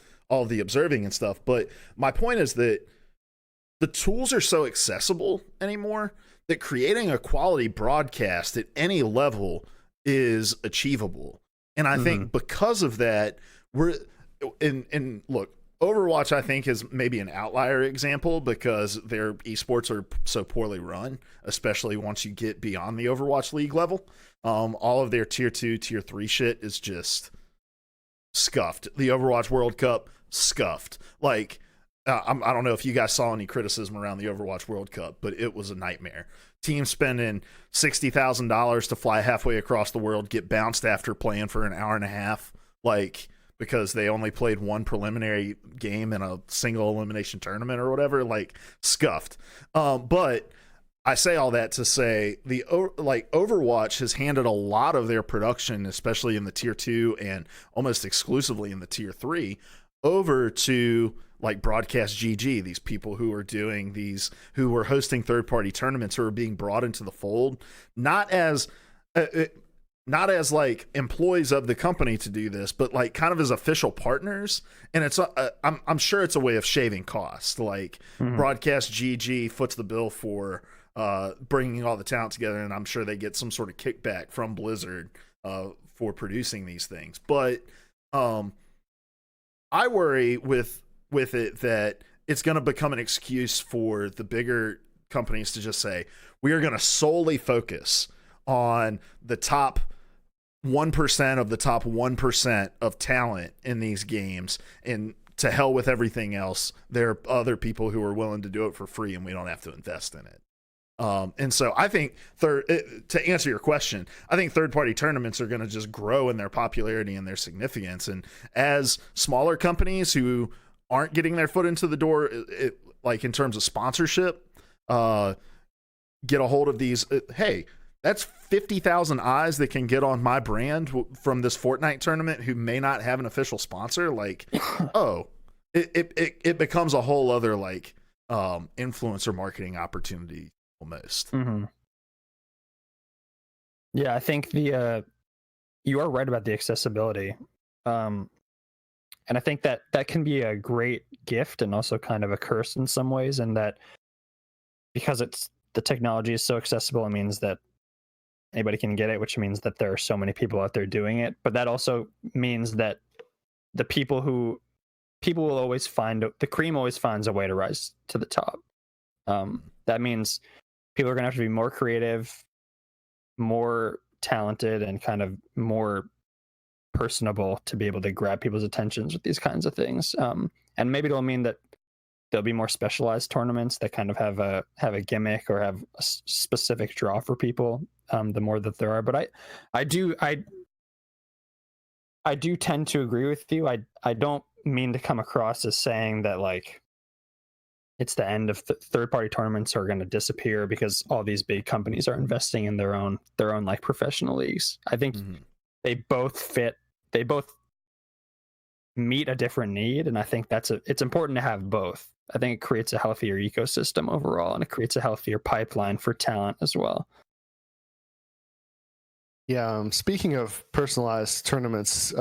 observing and stuff. But my point is that the tools are so accessible anymore that creating a quality broadcast at any level is achievable. And I think because of that, we're in look, Overwatch, I think, is maybe an outlier example because their esports are so poorly run, especially once you get beyond the Overwatch League level. All of their tier 2, tier 3 shit is just scuffed. The Overwatch World Cup, scuffed. Like, I don't know if you guys saw any criticism around the Overwatch World Cup, but it was a nightmare. Teams spending $60,000 to fly halfway across the world, get bounced after playing for an hour and a half, like, because they only played one preliminary game in a single elimination tournament or whatever, like, scuffed. But I say all that to say Overwatch has handed a lot of their production, especially in the tier 2 and almost exclusively in the tier 3, over to like Broadcast GG, these people who are doing these, who were hosting third-party tournaments, who are being brought into the fold, not as like employees of the company to do this, but like kind of as official partners. And it's I'm sure it's a way of shaving costs. Like Broadcast GG foots the bill for bringing all the talent together, and I'm sure they get some sort of kickback from Blizzard for producing these things. But I worry with it that it's going to become an excuse for the bigger companies to just say, we are going to solely focus on the top 1% of the top 1% of talent in these games, and to hell with everything else, there are other people who are willing to do it for free, and we don't have to invest in it. And so I think to answer your question, I think third-party tournaments are going to just grow in their popularity and their significance. And as smaller companies who aren't getting their foot into the door, like in terms of sponsorship, get a hold of these, hey, that's 50,000 eyes that can get on my brand from this Fortnite tournament who may not have an official sponsor. Like, oh, it becomes a whole other like influencer marketing opportunity almost. Mm-hmm. Yeah, I think you are right about the accessibility. And I think that can be a great gift and also kind of a curse in some ways, and that because the technology is so accessible, it means that anybody can get it, which means that there are so many people out there doing it. But that also means that the people will always the cream always finds a way to rise to the top. That means people are going to have to be more creative, more talented, and kind of more personable to be able to grab people's attentions with these kinds of things. And maybe it'll mean that there'll be more specialized tournaments that kind of have a gimmick or have a specific draw for people. The more that there are, but I do tend to agree with you. I don't mean to come across as saying that like it's the end of third-party tournaments are going to disappear because all these big companies are investing in their own like professional leagues. I think they both fit. They both meet a different need, and I think it's important to have both. I think it creates a healthier ecosystem overall, and it creates a healthier pipeline for talent as well. Yeah, speaking of personalized tournaments,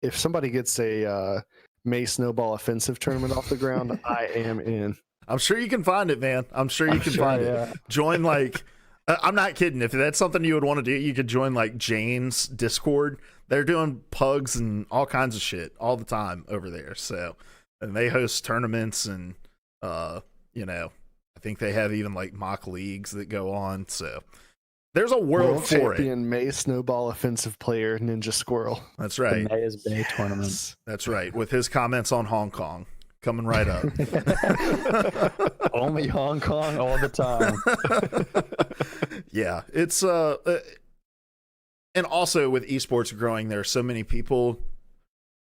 if somebody gets a May Snowball Offensive tournament off the ground, I am in. I'm sure you can find it, man. I'm sure you can find it. Join like, I'm not kidding. If that's something you would want to do, you could join like Jane's Discord. They're doing pugs and all kinds of shit all the time over there. So, and they host tournaments and, I think they have even like mock leagues that go on. So there's a world for champion May Snowball Offensive player Ninja Squirrel. That's right. The May is May tournament. That's right. With his comments on Hong Kong coming right up. Only Hong Kong all the time. Yeah, it's and also with esports growing, there are so many people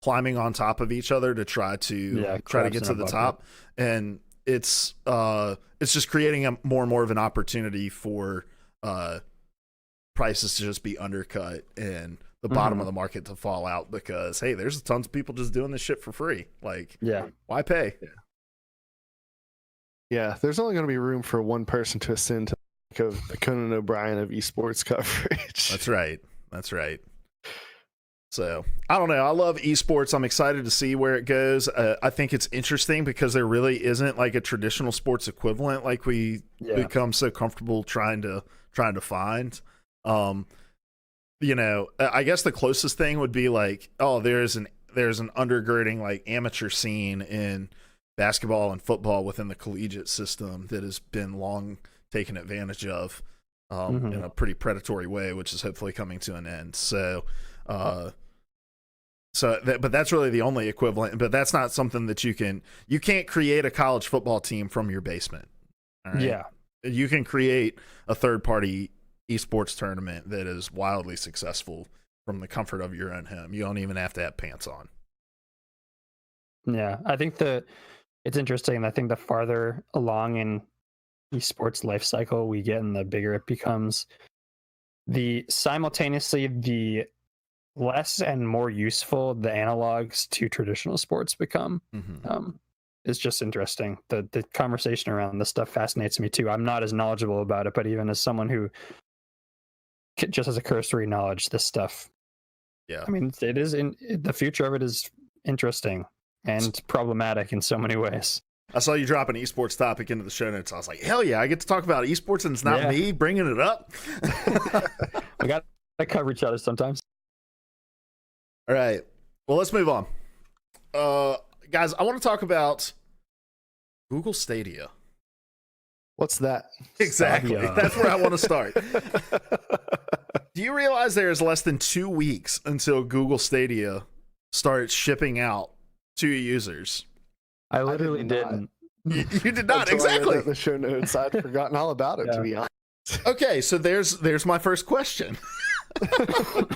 climbing on top of each other to try to get to the top, and it's just creating a more and more of an opportunity for prices to just be undercut and the bottom of the market to fall out because hey, there's tons of people just doing this shit for free. Like, why pay? Yeah, there's only going to be room for one person to ascend to the Conan O'Brien of esports coverage. That's right. So I don't know. I love esports. I'm excited to see where it goes. I think it's interesting because there really isn't like a traditional sports equivalent like we become so comfortable trying to find. I guess the closest thing would be like, there's an undergirding like amateur scene in basketball and football within the collegiate system that has been long taken advantage of in a pretty predatory way, which is hopefully coming to an end. So, but that's really the only equivalent. But that's not something that you can't create a college football team from your basement. All right? Yeah, you can create a third-party esports tournament that is wildly successful from the comfort of your own home. You don't even have to have pants on. Yeah, I think it's interesting. I think the farther along in esports life cycle we get, and the bigger it becomes, the less and more useful the analogs to traditional sports become. It's just interesting. The conversation around this stuff fascinates me too. I'm not as knowledgeable about it, but even as someone who just has a cursory knowledge, this stuff, I mean, it is the future of it is interesting and problematic in so many ways. I saw you drop an esports topic into the show notes. I was like, hell yeah, I get to talk about esports and it's not me bringing it up. We got to cover each other sometimes. All right. Well, let's move on. Guys, I want to talk about Google Stadia. What's that? Exactly. Stadia. That's where I want to start. Do you realize there is less than 2 weeks until Google Stadia starts shipping out to users? I literally did not. didn't. You did not, Until I read exactly. that in the show notes, I'd forgotten all about it, to be honest. Okay, so there's my first question. The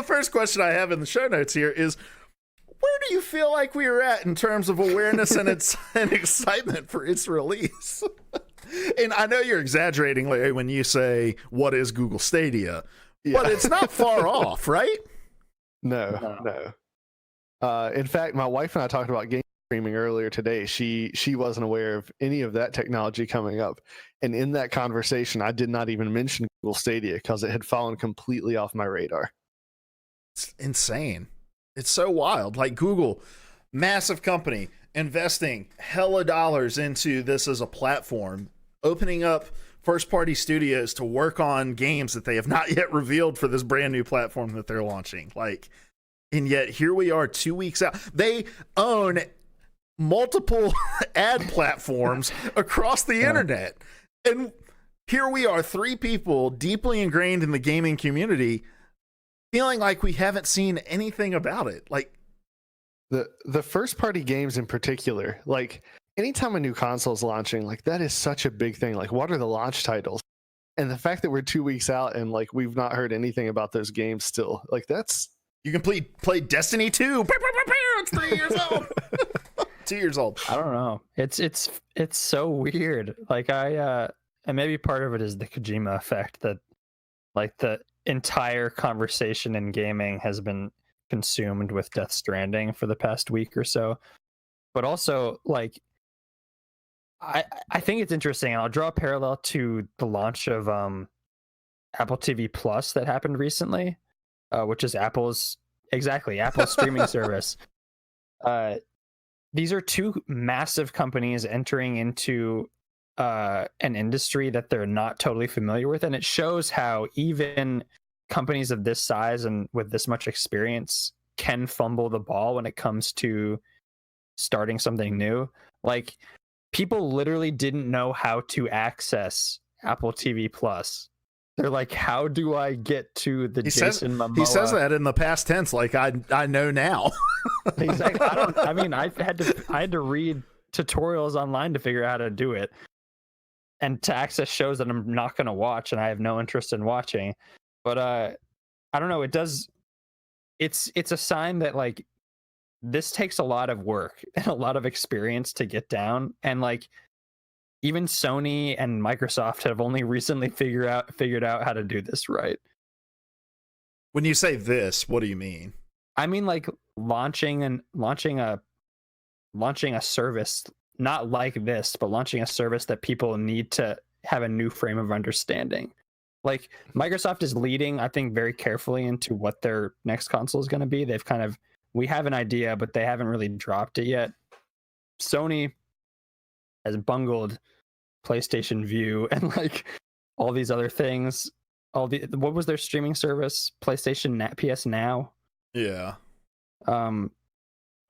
first question I have in the show notes here is, where do you feel like we are at in terms of awareness and excitement for its release? And I know you're exaggerating, Larry, when you say, what is Google Stadia? But it's not far off, right? No. In fact, my wife and I talked about game streaming earlier today. She wasn't aware of any of that technology coming up. And in that conversation, I did not even mention Google Stadia because it had fallen completely off my radar. It's insane. It's so wild. Like Google, massive company, investing hella dollars into this as a platform, opening up first-party studios to work on games that they have not yet revealed for this brand new platform that they're launching. Like, and yet here we are 2 weeks out. They own multiple ad platforms across the internet. And here we are, 3 people deeply ingrained in the gaming community, feeling like we haven't seen anything about it. Like the first party games in particular, like anytime a new console is launching, like that is such a big thing. Like, what are the launch titles? And the fact that we're 2 weeks out and like we've not heard anything about those games still, like that's you can play Destiny 2. It's 3 years old. 2 years old. I don't know. It's so weird. Like and maybe part of it is the Kojima effect, that like the entire conversation in gaming has been consumed with Death Stranding for the past week or so. But also, like, I think it's interesting. I'll draw a parallel to the launch of Apple TV Plus that happened recently, which is Apple's streaming service. These are 2 massive companies entering into an industry that they're not totally familiar with, and it shows how even companies of this size and with this much experience can fumble the ball when it comes to starting something new. Like, people literally didn't know how to access Apple TV Plus. They're like, how do I get to the Jason Momoa? He says that in the past tense, like I know now. He's like, I had to read tutorials online to figure out how to do it, and to access shows that I'm not going to watch and I have no interest in watching. But I don't know. It's a sign that like this takes a lot of work and a lot of experience to get down, and like even Sony and Microsoft have only recently figured out how to do this right. When you say this, what do you mean? I mean, like launching a service, not like this, but launching a service that people need to have a new frame of understanding. Like Microsoft is leading, I think, very carefully into what their next console is going to be. We have an idea, but they haven't really dropped it yet. Sony has bungled PlayStation View and like all these other things. What was their streaming service? PlayStation PS Now. Yeah. But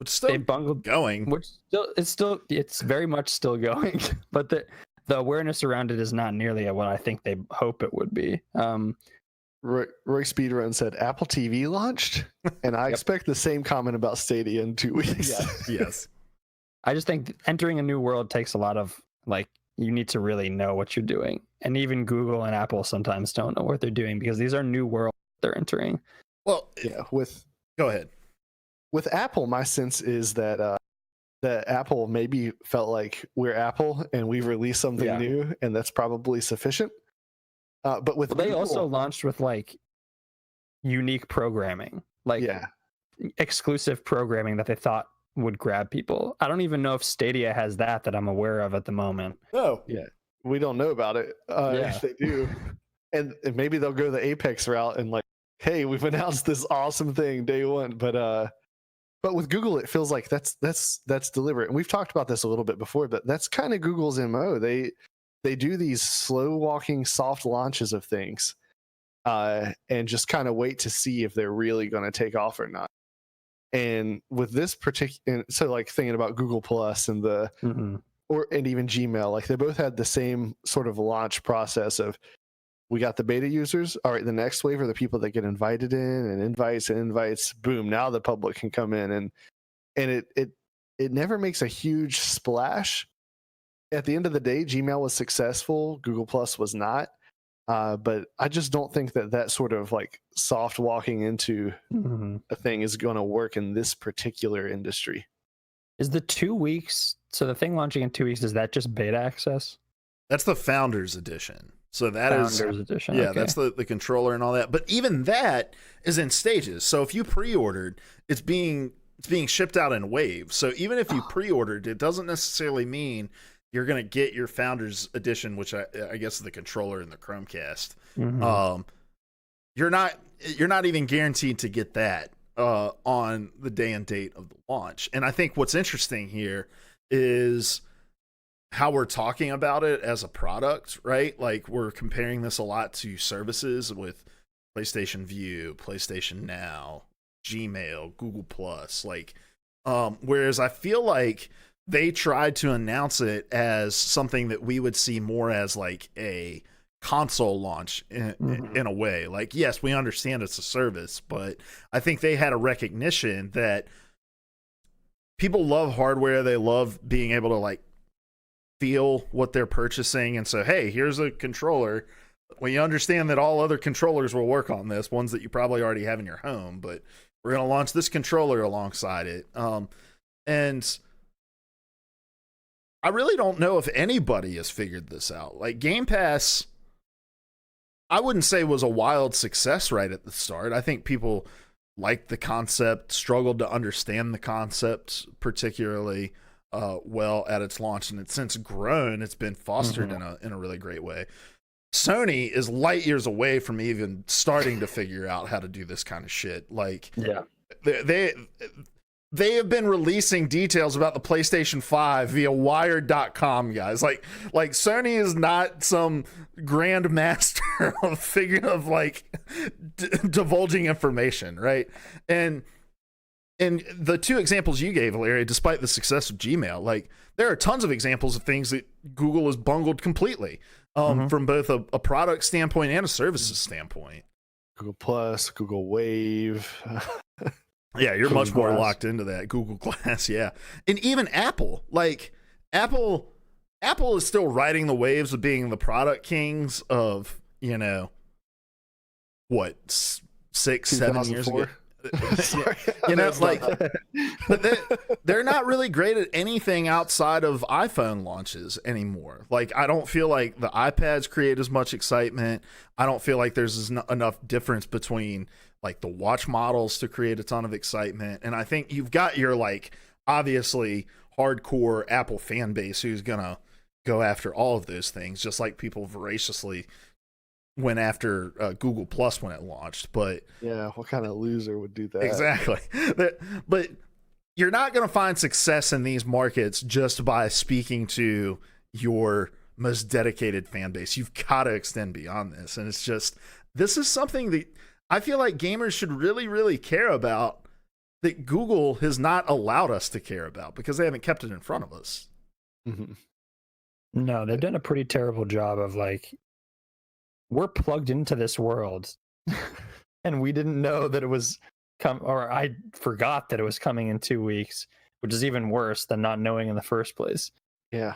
still they bungled going. Which it's very much still going, but the awareness around it is not nearly at what I think they hope it would be. Roy Speedrun said Apple TV launched, and I expect the same comment about Stadia in 2 weeks. Yes. I just think entering a new world takes a lot of like, you need to really know what you're doing, and even Google and Apple sometimes don't know what they're doing because these are new worlds they're entering. Well, yeah. Go ahead. With Apple, my sense is that that Apple maybe felt like we're Apple and we've released something new, and that's probably sufficient. But with they Google, also launched with like unique programming, like exclusive programming that they thought would grab people. I don't even know if Stadia has that I'm aware of at the moment. Oh, yeah, we don't know about it. If they do, and maybe they'll go the Apex route and like, hey, we've announced this awesome thing day one. But with Google, it feels like that's deliberate. And we've talked about this a little bit before, but that's kind of Google's MO. They do these slow walking, soft launches of things, and just kind of wait to see if they're really going to take off or not. And with this particular, so like thinking about Google Plus and and even Gmail, like they both had the same sort of launch process of we got the beta users. All right, the next wave are the people that get invited in and invites. Boom, now the public can come in, and it never makes a huge splash. At the end of the day, Gmail was successful, Google Plus was not. But I just don't think that sort of like soft walking into a thing is going to work in this particular industry. Is the 2 weeks, so the thing launching in 2 weeks, is that just beta access? That's the Founders Edition. So that Founders Edition. Yeah, okay. that's the controller and all that. But even that is in stages. So if you pre-ordered, it's being shipped out in waves. So even if you pre-ordered, it doesn't necessarily mean you're going to get your Founders Edition, which I guess is the controller and the Chromecast. You're not even guaranteed to get that on the day and date of the launch. And I think what's interesting here is how we're talking about it as a product, right? Like we're comparing this a lot to services with PlayStation View, PlayStation Now, Gmail, Google Plus, like whereas I feel like they tried to announce it as something that we would see more as like a console launch in a way. Like, yes, we understand it's a service, but I think they had a recognition that people love hardware. They love being able to like feel what they're purchasing. And so, hey, here's a controller. Well, you understand that all other controllers will work on this, ones that you probably already have in your home, but we're going to launch this controller alongside it. And I really don't know if anybody has figured this out. Like Game Pass, I wouldn't say was a wild success right at the start. I think people liked the concept, struggled to understand the concept particularly well at its launch, and it's since grown. It's been fostered in a really great way. Sony is light years away from even starting to figure out how to do this kind of shit. Like, yeah, they have been releasing details about the PlayStation 5 via Wired.com, guys. Like Sony is not some grand master of like divulging information, right? And the two examples you gave, Larry, despite the success of Gmail, like there are tons of examples of things that Google has bungled completely, from both a product standpoint and a services standpoint. Google Plus, Google Wave. Yeah, you're Google much more Glass. locked into that. Google Glass, yeah. And even Apple. Like, Apple is still riding the waves of being the product kings of, what, 6-7 years ago? Sorry. Like, but they're not really great at anything outside of iPhone launches anymore. Like, I don't feel like the iPads create as much excitement. I don't feel like there's enough difference between like the watch models to create a ton of excitement. And I think you've got your like obviously hardcore Apple fan base who's gonna go after all of those things, just like people voraciously went after Google Plus when it launched. But yeah, what kind of loser would do that? Exactly. But you're not going to find success in these markets just by speaking to your most dedicated fan base. You've got to extend beyond this. And it's just, this is something that I feel like gamers should really, really care about, that Google has not allowed us to care about because they haven't kept it in front of us. No, they've done a pretty terrible job of like, we're plugged into this world and we didn't know that it was or I forgot that it was coming in 2 weeks, which is even worse than not knowing in the first place. Yeah.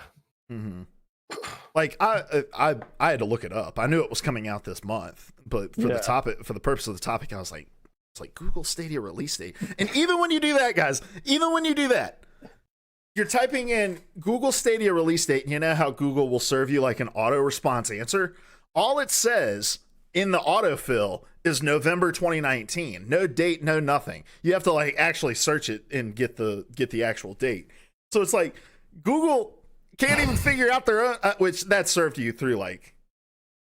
Like I had to look it up. I knew it was coming out this month, but for the purpose of the topic, I was like, it's like Google Stadia release date. And even when you do that, guys, you're typing in Google Stadia release date, and you know how Google will serve you like an auto response answer? All it says in the autofill is November 2019. No date, no nothing. You have to like actually search it and get the actual date. So it's like Google can't even figure out their own, which that served you through like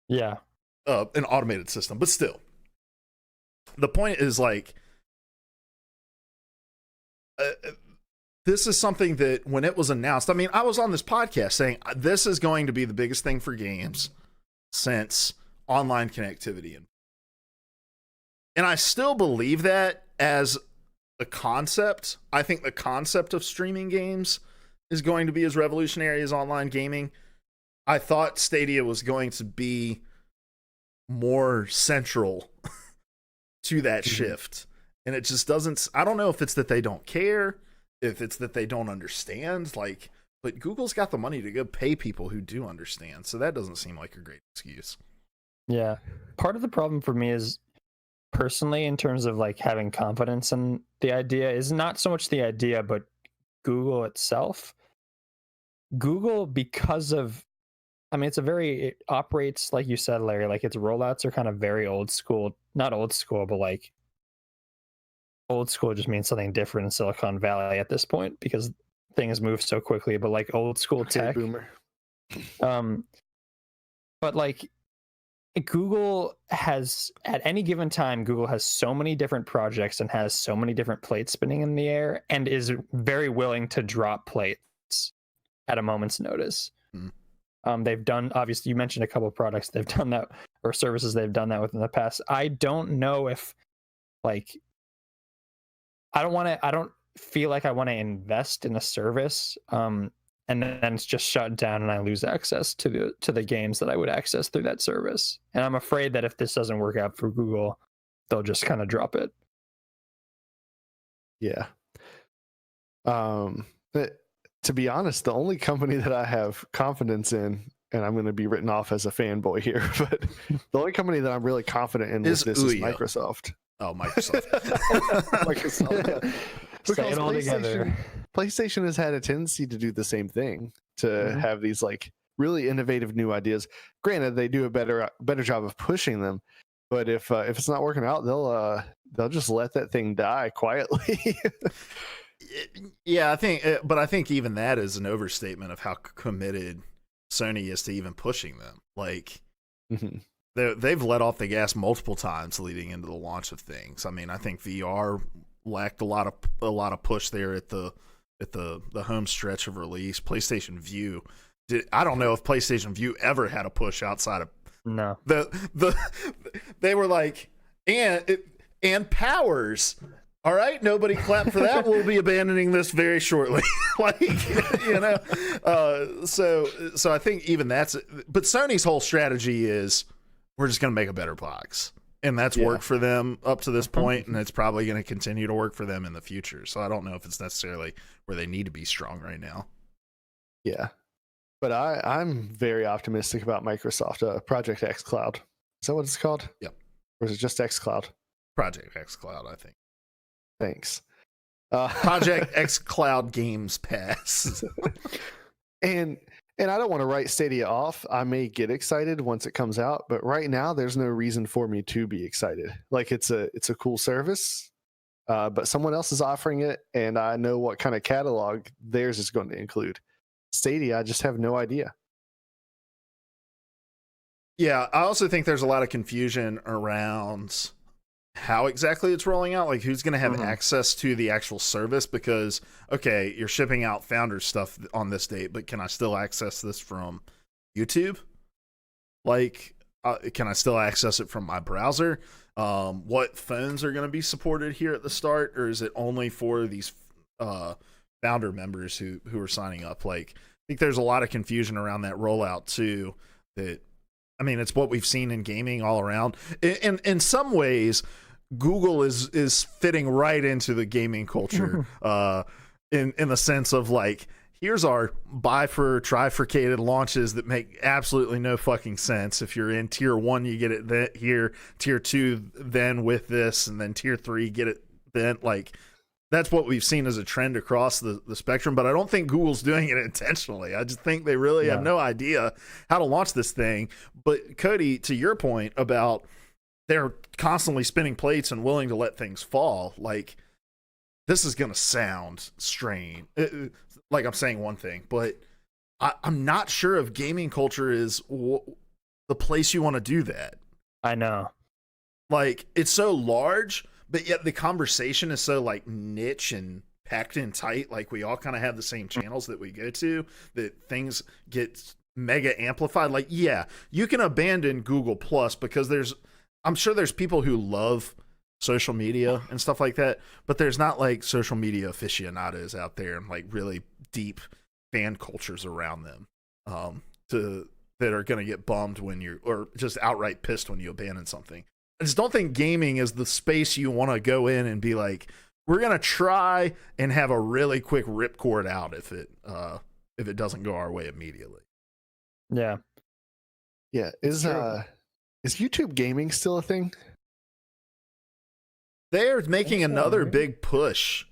an automated system. But still, the point is like this is something that when it was announced, I mean, I was on this podcast saying this is going to be the biggest thing for games since online connectivity. And I still believe that as a concept. I think the concept of streaming games is going to be as revolutionary as online gaming. I thought Stadia was going to be more central to that shift. And it just doesn't, I don't know if it's that they don't care, if it's that they don't understand, like, but Google's got the money to go pay people who do understand. So that doesn't seem like a great excuse. Yeah. Part of the problem for me is personally, in terms of like having confidence in the idea, is not so much the idea, but Google itself. Google, because of, I mean, it operates, like you said, Larry, like its rollouts are kind of very old school, not old school, but like old school just means something different in Silicon Valley at this point because things move so quickly, but like old school tech. Boomer. But like Google has, at any given time, Google has so many different projects and has so many different plates spinning in the air and is very willing to drop plates at a moment's notice. They've done, obviously, you mentioned a couple of products they've done that, or services they've done that with in the past. I don't know if, like, I don't feel like I want to invest in a service and then it's just shut down and I lose access to the games that I would access through that service. And I'm afraid that if this doesn't work out for Google, they'll just kind of drop it. Yeah. But to be honest, the only company that I have confidence in, and I'm going to be written off as a fanboy here, but the only company that I'm really confident in is Microsoft. Oh, Microsoft. Microsoft. Yeah. Say it all together. PlayStation has had a tendency to do the same thing, to have these like really innovative new ideas. Granted, they do a better job of pushing them, but if it's not working out, they'll just let that thing die quietly. Yeah, I think even that is an overstatement of how committed Sony is to even pushing them. Like, they've let off the gas multiple times leading into the launch of things. I mean, I think VR lacked a lot of push there at the home stretch of release. PlayStation View I don't know if PlayStation View ever had a push outside of they were like and powers. All right, nobody clapped for that. We'll be abandoning this very shortly. Like, you know, so I think even that's. But Sony's whole strategy is we're just going to make a better box, and that's worked for them up to this point, and it's probably going to continue to work for them in the future. So I don't know if it's necessarily where they need to be strong right now. Yeah, but I'm very optimistic about Microsoft Project X Cloud. Is that what it's called? Yep. Or is it just X Cloud? Project X Cloud, I think. Thanks. Project X Cloud Games Pass. and I don't want to write Stadia off. I may get excited once it comes out, but right now there's no reason for me to be excited. Like it's a cool service, but someone else is offering it, and I know what kind of catalog theirs is going to include. Stadia, I just have no idea. Yeah, I also think there's a lot of confusion around how exactly it's rolling out, like who's going to have access to the actual service, because okay, you're shipping out founder stuff on this date, but can I still access this from YouTube? Like, can I still access it from my browser? What phones are going to be supported here at the start, or is it only for these founder members who are signing up? Like, I think there's a lot of confusion around that rollout too. That, I mean, it's what we've seen in gaming all around. In some ways, Google is fitting right into the gaming culture, in the sense of like, here's our trifurcated launches that make absolutely no fucking sense. If you're in tier 1, you get it here, tier 2, then with this, and then tier 3, get it then. Like, that's what we've seen as a trend across the spectrum, but I don't think Google's doing it intentionally. I just think they really have no idea how to launch this thing. But Cody, to your point about they're constantly spinning plates and willing to let things fall, like, this is going to sound strange. Like I'm saying one thing, but I'm not sure if gaming culture is the place you want to do that. I know. Like, it's so large, but yet the conversation is so like niche and packed in tight. Like, we all kind of have the same channels that we go to, that things get mega amplified. Like, yeah, you can abandon Google Plus because I'm sure there's people who love social media and stuff like that, but there's not like social media aficionados out there and like really deep fan cultures around them, to that are going to get bummed when or just outright pissed when you abandon something. I just don't think gaming is the space you want to go in and be like, we're going to try and have a really quick ripcord out if it doesn't go our way immediately. Yeah. Yeah. Is YouTube gaming still a thing? They're making another big push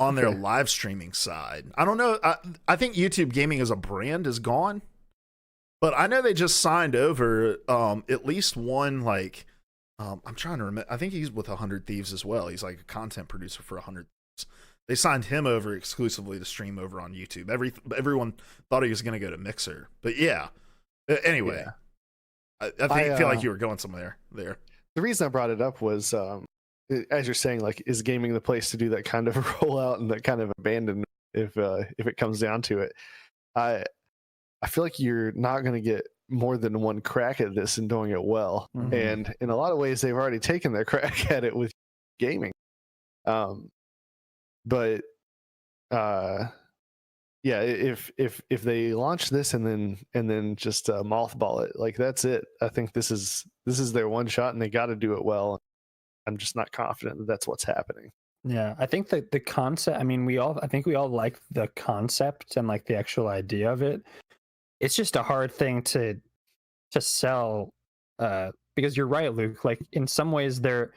on their Okay. live streaming side. I don't know. I think YouTube gaming as a brand is gone, but I know they just signed over at least one, like, I'm trying to remember. I think he's with 100 Thieves as well. He's like a content producer for 100 Thieves. They signed him over exclusively to stream over on YouTube. Everyone thought he was going to go to Mixer, but yeah. Anyway, yeah. I feel like you were going somewhere there. The reason I brought it up was, as you're saying, like, is gaming the place to do that kind of rollout and that kind of abandonment if it comes down to it? I feel like you're not going to get more than one crack at this and doing it well. Mhm. And in a lot of ways, they've already taken their crack at it with gaming. But yeah, if they launch this and then just mothball it, like, that's it. I think this is their one shot, and they got to do it well. I'm just not confident that that's what's happening. Yeah, I think that the concept, I mean, I think we all like the concept and like the actual idea of it. It's just a hard thing to sell, because you're right, Luke. Like, in some ways there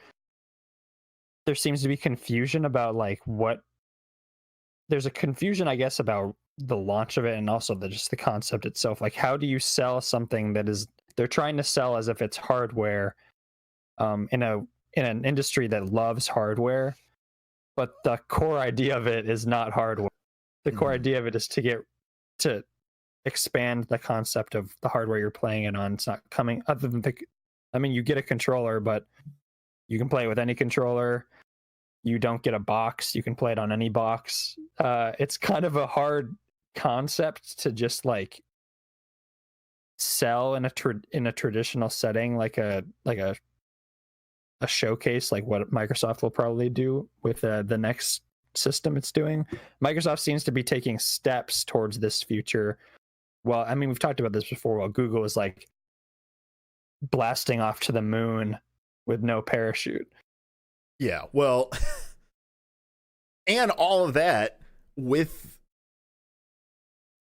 seems to be confusion about like there's a confusion, I guess, about the launch of it and also just the concept itself. Like, how do you sell something that they're trying to sell as if it's hardware, in an industry that loves hardware, but the core idea of it is not hardware. The core idea of it is to expand the concept of the hardware you're playing it on. It's not coming other than you get a controller, but you can play it with any controller. You don't get a box. You can play it on any box. It's kind of a hard concept to just like sell in a traditional setting, like a showcase, like what Microsoft will probably do with the next system it's doing. Microsoft seems to be taking steps towards this future. Well, I mean, we've talked about this before. While Google is like blasting off to the moon with no parachute. Yeah, well, and all of that with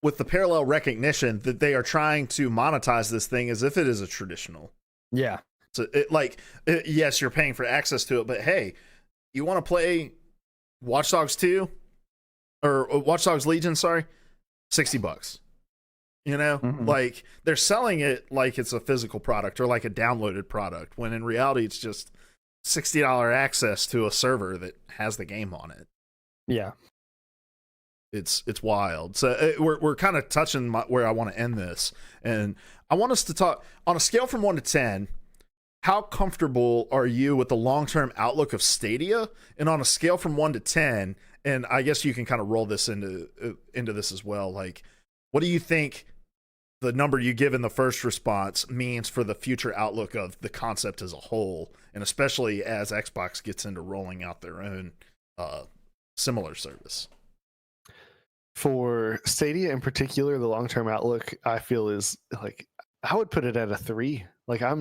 the parallel recognition that they are trying to monetize this thing as if it is a traditional. Yeah. So yes, you're paying for access to it, but hey, you want to play Watch Dogs 2 or Watch Dogs Legion, sorry, $60. You know, like, they're selling it like it's a physical product or like a downloaded product, when in reality it's just $60 access to a server that has the game on it. Yeah. It's wild. So we're kind of touching where I want to end this, and I want us to talk on a scale from 1 to 10. How comfortable are you with the long-term outlook of Stadia? And on a scale from 1 to 10, and I guess you can kind of roll this into this as well. Like, what do you think the number you give in the first response means for the future outlook of the concept as a whole, and especially as Xbox gets into rolling out their own similar service? For Stadia in particular, the long-term outlook, I feel, is like, I would put it at a 3. Like, I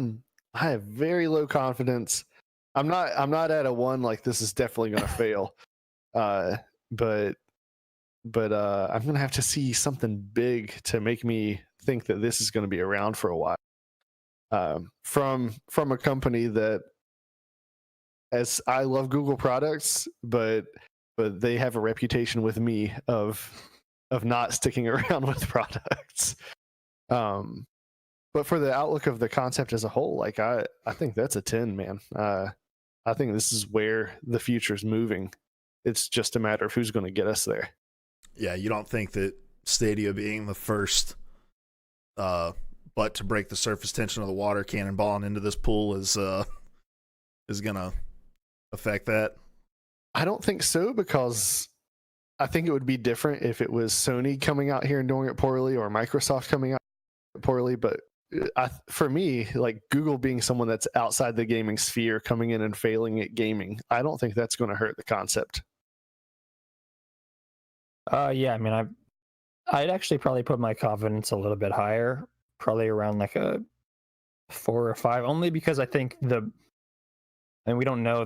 have very low confidence. I'm not at a 1, like, this is definitely going to fail. But I'm going to have to see something big to make me think that this is going to be around for a while. From a company that, as I love Google products, but they have a reputation with me of not sticking around with products. But for the outlook of the concept as a whole, like, I think that's a 10, man. I think this is where the future is moving. It's just a matter of who's going to get us there. Yeah, you don't think that Stadia being the first butt to break the surface tension of the water cannonballing into this pool is going to affect that? I don't think so, because I think it would be different if it was Sony coming out here and doing it poorly, or Microsoft coming out poorly. But for me, like, Google being someone that's outside the gaming sphere coming in and failing at gaming, I don't think that's going to hurt the concept. Yeah, I mean, I'd actually probably put my confidence a little bit higher. probably around like a 4 or 5, only because I think and we don't know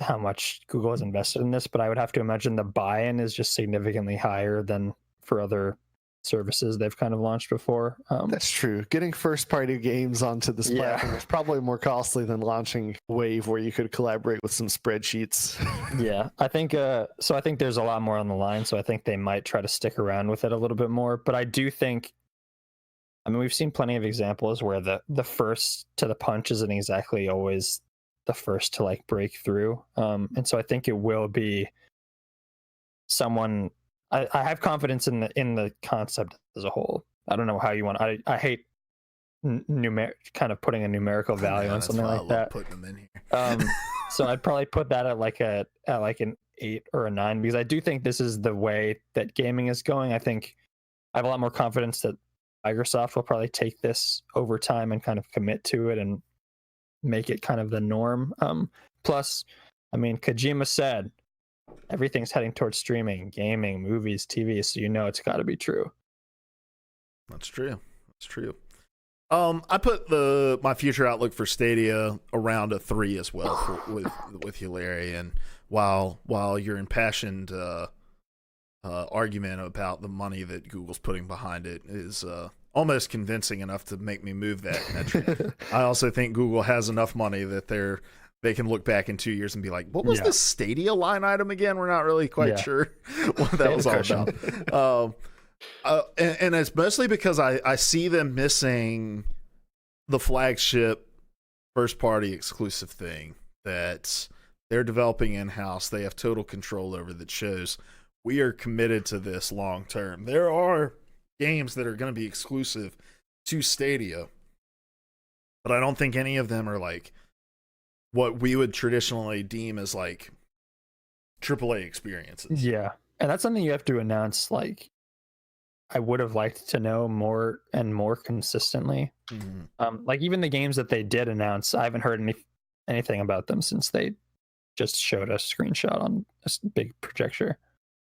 how much Google has invested in this, but I would have to imagine the buy-in is just significantly higher than for other services they've kind of launched before. That's true. Getting first-party games onto this platform is probably more costly than launching Wave, where you could collaborate with some spreadsheets. Yeah, I think so. I think there's a lot more on the line, so I think they might try to stick around with it a little bit more. But I do think, I mean, we've seen plenty of examples where the first to the punch isn't exactly always the first to like break through, and so I think it will be someone. I have confidence in the concept as a whole. I don't know how you want. I hate kind of putting a numerical value on something like that. Putting them in here. So I'd probably put that at like an 8 or a 9, because I do think this is the way that gaming is going. I think I have a lot more confidence that Microsoft will probably take this over time and kind of commit to it and make it kind of the norm. Plus, I mean, Kojima said everything's heading towards streaming, gaming, movies, TV, so it's got to be true. That's true. I put my future outlook for Stadia around a 3 as well with Hilary. And while your impassioned argument about the money that Google's putting behind it is almost convincing enough to make me move that metric, I also think Google has enough money that they can look back in 2 years and be like, what was this Stadia line item again? We're not really quite sure what that was all about. And it's mostly because I see them missing the flagship first-party exclusive thing that they're developing in-house. They have total control over, that shows we are committed to this long-term. There are games that are going to be exclusive to Stadia, but I don't think any of them are like what we would traditionally deem as like AAA experiences. Yeah. And that's something you have to announce. Like, I would have liked to know more and more consistently. Mm-hmm. Like even the games that they did announce, I haven't heard anything about them since they just showed a screenshot on a big projector.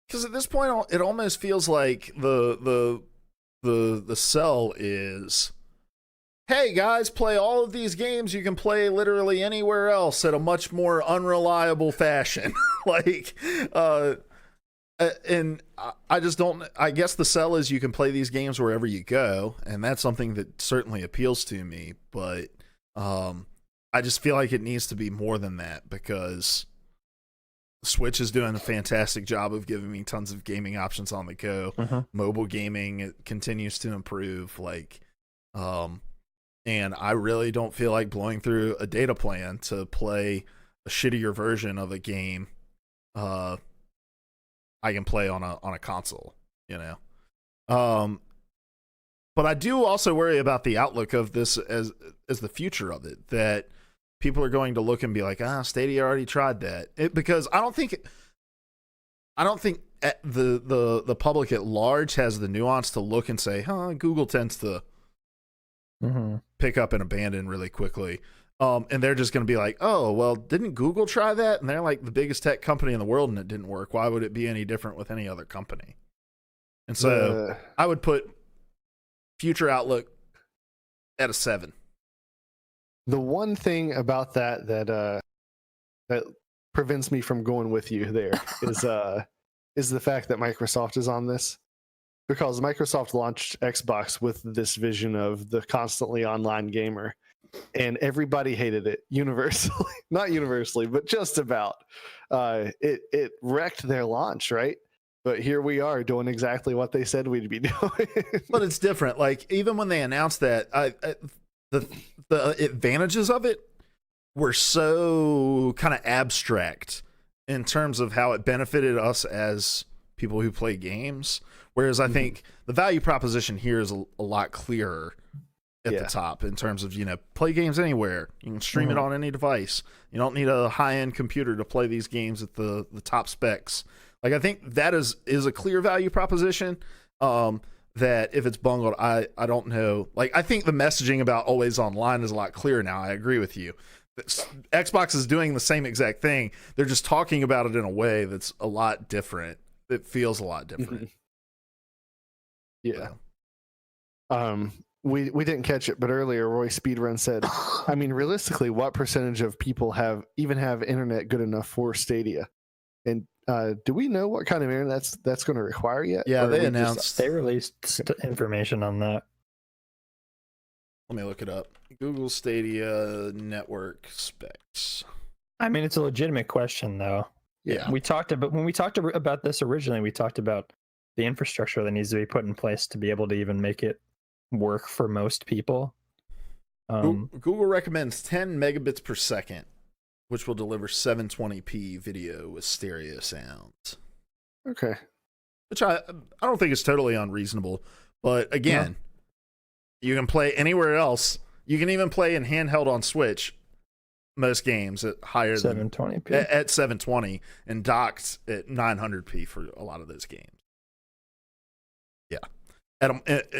Because at this point, it almost feels like the sell is, hey guys, play all of these games you can play literally anywhere else at a much more unreliable fashion. And I just don't, I guess the sell is you can play these games wherever you go, and that's something that certainly appeals to me, but I just feel like it needs to be more than that, because Switch is doing a fantastic job of giving me tons of gaming options on the go. Mm-hmm. Mobile gaming, it continues to improve, and I really don't feel like blowing through a data plan to play a shittier version of a game I can play on a console, But I do also worry about the outlook of this as the future of it, that people are going to look and be like, Stadia already tried that. Because I don't think the public at large has the nuance to look and say, Google tends to pick up and abandon really quickly. And they're just going to be like, oh, well, didn't Google try that? And they're like the biggest tech company in the world and it didn't work. Why would it be any different with any other company? And so I would put future outlook at a 7. The one thing about that prevents me from going with you there is the fact that Microsoft is on this. Because Microsoft launched Xbox with this vision of the constantly online gamer, and everybody hated it universally. Not universally, but just about. It wrecked their launch, right? But here we are doing exactly what they said we'd be doing. But it's different. Like, even when they announced that, the advantages of it were so kind of abstract in terms of how it benefited us as people who play games. Whereas I think the value proposition here is a lot clearer at the top in terms of, play games anywhere. You can stream it on any device. You don't need a high-end computer to play these games at the top specs. Like, I think that is a clear value proposition that if it's bungled, I don't know. Like, I think the messaging about always online is a lot clearer now. I agree with you. Xbox is doing the same exact thing. They're just talking about it in a way that's a lot different. It feels a lot different. Yeah. we didn't catch it, but earlier Roy Speedrun said, I mean, realistically, what percentage of people have internet good enough for Stadia? And do we know what kind of internet that's going to require yet? Yeah, Or they we announced. They released information on that. Let me look it up. Google Stadia network specs. I mean, it's a legitimate question, though. Yeah. We talked about when we talked about this originally. We talked about the infrastructure that needs to be put in place to be able to even make it work for most people. Google recommends 10 megabits per second, which will deliver 720p video with stereo sounds. Okay. Which I don't think is totally unreasonable, but again, you can play anywhere else. You can even play in handheld on Switch. Most games at higher 720p than at 720 and docked at 900p for a lot of those games. Yeah, at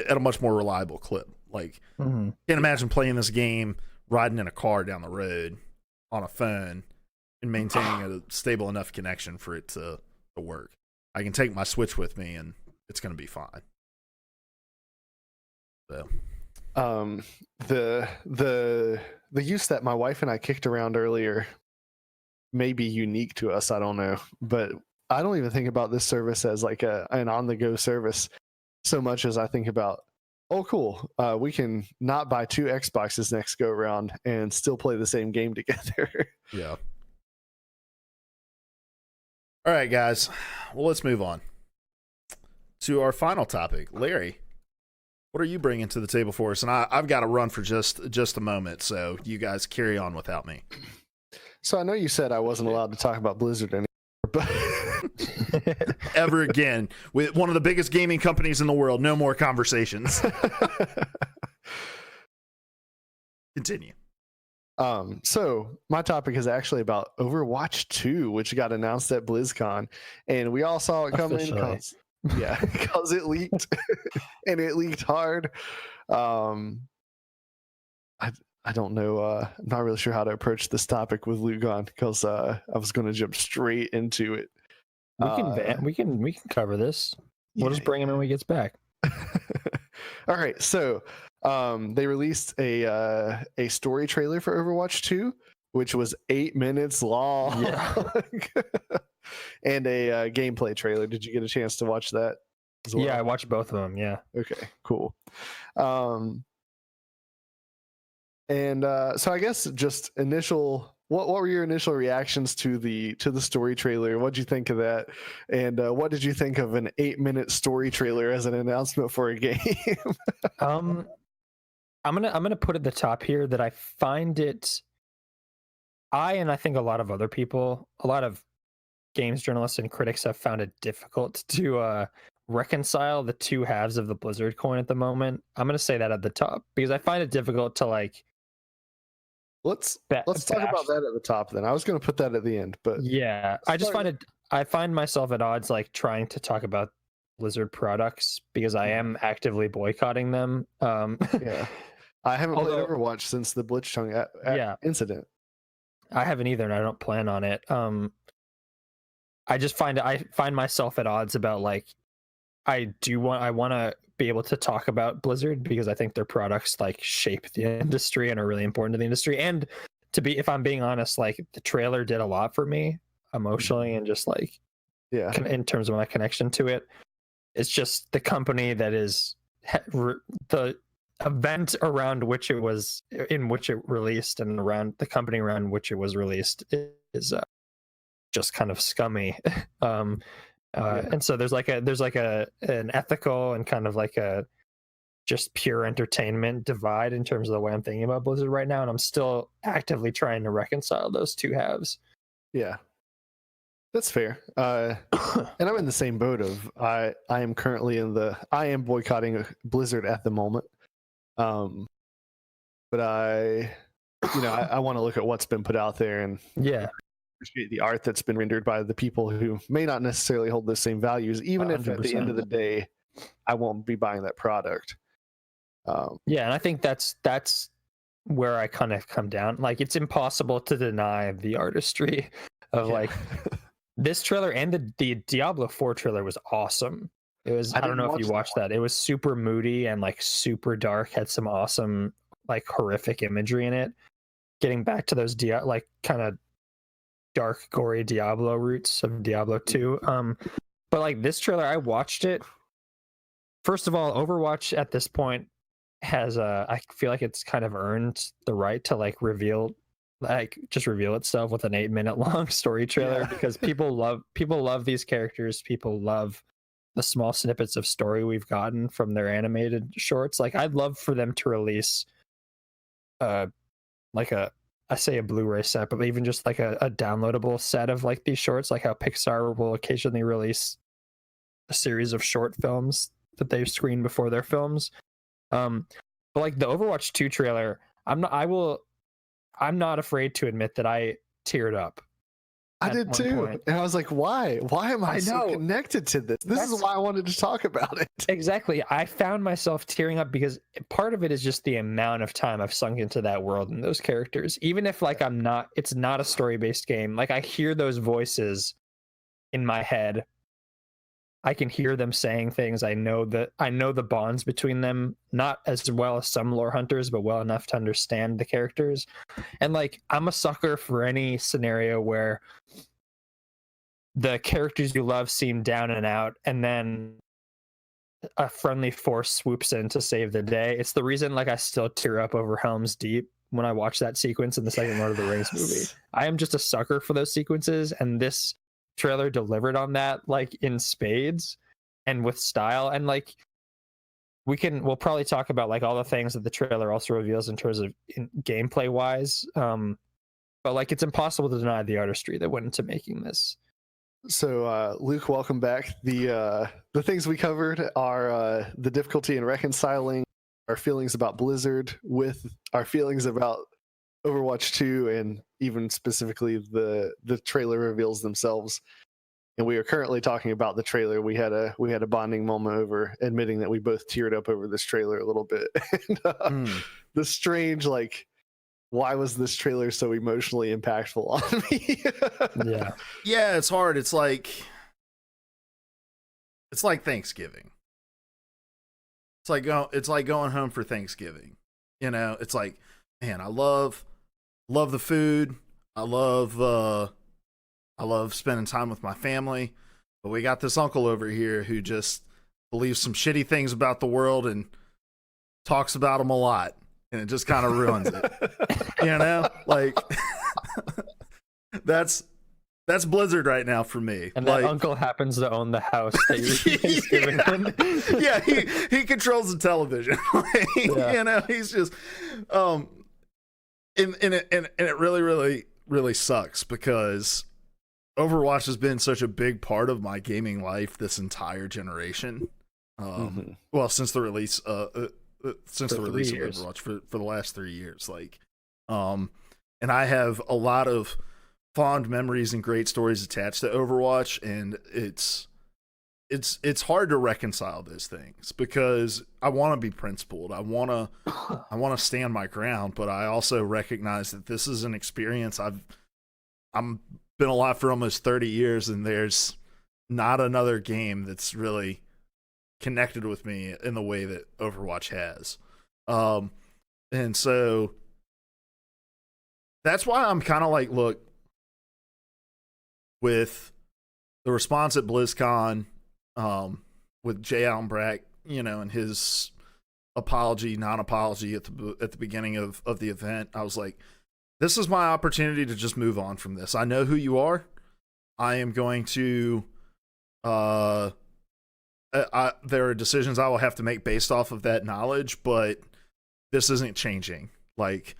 a much more reliable clip. Like, can't imagine playing this game riding in a car down the road on a phone and maintaining a stable enough connection for it to work. I can take my Switch with me and it's going to be fine. So, the use that my wife and I kicked around earlier may be unique to us. I don't know, but I don't even think about this service as like an on-the-go service so much as I think about, oh, cool, we can not buy 2 Xboxes next go around and still play the same game together. yeah. All right, guys. Well, let's move on to our final topic. Larry, what are you bringing to the table for us? And I've got to run for just a moment, so you guys carry on without me. So I know you said I wasn't allowed to talk about Blizzard anymore, but ever again with one of the biggest gaming companies in the world. No more conversations. Continue. So my topic is actually about Overwatch 2, which got announced at BlizzCon, and we all saw it coming because it leaked, and it leaked hard. I don't know. I'm not really sure how to approach this topic with Luke on because I was going to jump straight into it. We can cover this. We'll just bring him in when he gets back. All right. So they released a story trailer for Overwatch 2, which was 8 minutes long. Yeah. And a gameplay trailer. Did you get a chance to watch that as well? Yeah, I watched both of them. Yeah. Okay, cool. So I guess just what were your initial reactions to the story trailer? What'd you think of that? And what did you think of an 8-minute story trailer as an announcement for a game? I'm gonna put at the top here that I find it. I think a lot of other people, a lot of games journalists and critics have found it difficult to reconcile the two halves of the Blizzard coin at the moment. I'm gonna say that at the top because I find it difficult to like. Let's talk about that at the top then. I was going to put that at the end, but yeah, I find myself at odds like trying to talk about Blizzard products because I am actively boycotting them. Yeah, I haven't played Overwatch since the Blizzcon incident. I haven't either, and I don't plan on it. I just find myself at odds about like I want to be able to talk about Blizzard because I think their products like shape the industry and are really important to the industry. And if I'm being honest, like the trailer did a lot for me emotionally and just like, in terms of my connection to it. It's just the company that is the event around which it was in which it released and around the company around which it was released is just kind of scummy. And so there's an ethical and kind of like a just pure entertainment divide in terms of the way I'm thinking about Blizzard right now, and I'm still actively trying to reconcile those two halves. Yeah, that's fair. And I'm in the same boat of I am currently I am boycotting Blizzard at the moment. But I want to look at what's been put out there and appreciate the art that's been rendered by the people who may not necessarily hold the same values, even 100%. If at the end of the day, I won't be buying that product. And I think that's where I kind of come down. Like, it's impossible to deny the artistry of like this trailer, and the Diablo 4 trailer was awesome. It was, I don't know if you watched that. It was super moody and like super dark, had some awesome, like horrific imagery in it. Getting back to those like kind of dark, gory Diablo roots of Diablo 2. But like this trailer, I watched it. First of all, Overwatch at this point has I feel like it's kind of earned the right to like reveal itself with an 8-minute long story trailer because people love these characters. People love the small snippets of story we've gotten from their animated shorts. Like I'd love for them to release like a Blu-ray set, but even just like a downloadable set of like these shorts, like how Pixar will occasionally release a series of short films that they've screened before their films. But like the Overwatch 2 trailer, I'm not afraid to admit that I teared up. I did too. Point. And I was like, why? Why am I so connected to this? This is why I wanted to talk about it. Exactly. I found myself tearing up because part of it is just the amount of time I've sunk into that world and those characters. Even if like it's not a story-based game. Like I hear those voices in my head. I can hear them saying things. I know the bonds between them, not as well as some lore hunters, but well enough to understand the characters. And like, I'm a sucker for any scenario where the characters you love seem down and out, and then a friendly force swoops in to save the day. It's the reason like I still tear up over Helm's Deep when I watch that sequence in the second Lord of the Rings movie. I am just a sucker for those sequences, and this trailer delivered on that like in spades and with style. And like we'll probably talk about like all the things that the trailer also reveals in terms of gameplay wise, but like it's impossible to deny the artistry that went into making this. So Luke, welcome back. The things we covered are the difficulty in reconciling our feelings about Blizzard with our feelings about Overwatch 2, and even specifically the trailer reveals themselves. And we are currently talking about the trailer. We had a bonding moment over admitting that we both teared up over this trailer a little bit. And, the strange, like, why was this trailer so emotionally impactful on me? Yeah, it's hard. It's like Thanksgiving. It's like going home for Thanksgiving. You know, it's like, man, I love the food. I love spending time with my family. But we got this uncle over here who just believes some shitty things about the world and talks about them a lot. And it just kind of ruins it. You know? Like, that's Blizzard right now for me. And like, that uncle happens to own the house that you're Thanksgiving in. Yeah, he controls the television. You know, he's just and it really, really sucks because Overwatch has been such a big part of my gaming life this entire generation. Well, since the release of Overwatch for the last 3 years, like, and I have a lot of fond memories and great stories attached to Overwatch, and it's hard to reconcile those things because I want to be principled. I want to stand my ground, but I also recognize that this is an experience I'm been alive for almost 30 years, and there's not another game that's really connected with me in the way that Overwatch has. And so that's why I'm kind of like, look, with the response at BlizzCon, with Jay Allenbrack, you know, and his non-apology at the beginning of the event, I was like, this is my opportunity to just move on from this. I know who you are. I am going to there are decisions I will have to make based off of that knowledge, but this isn't changing. Like,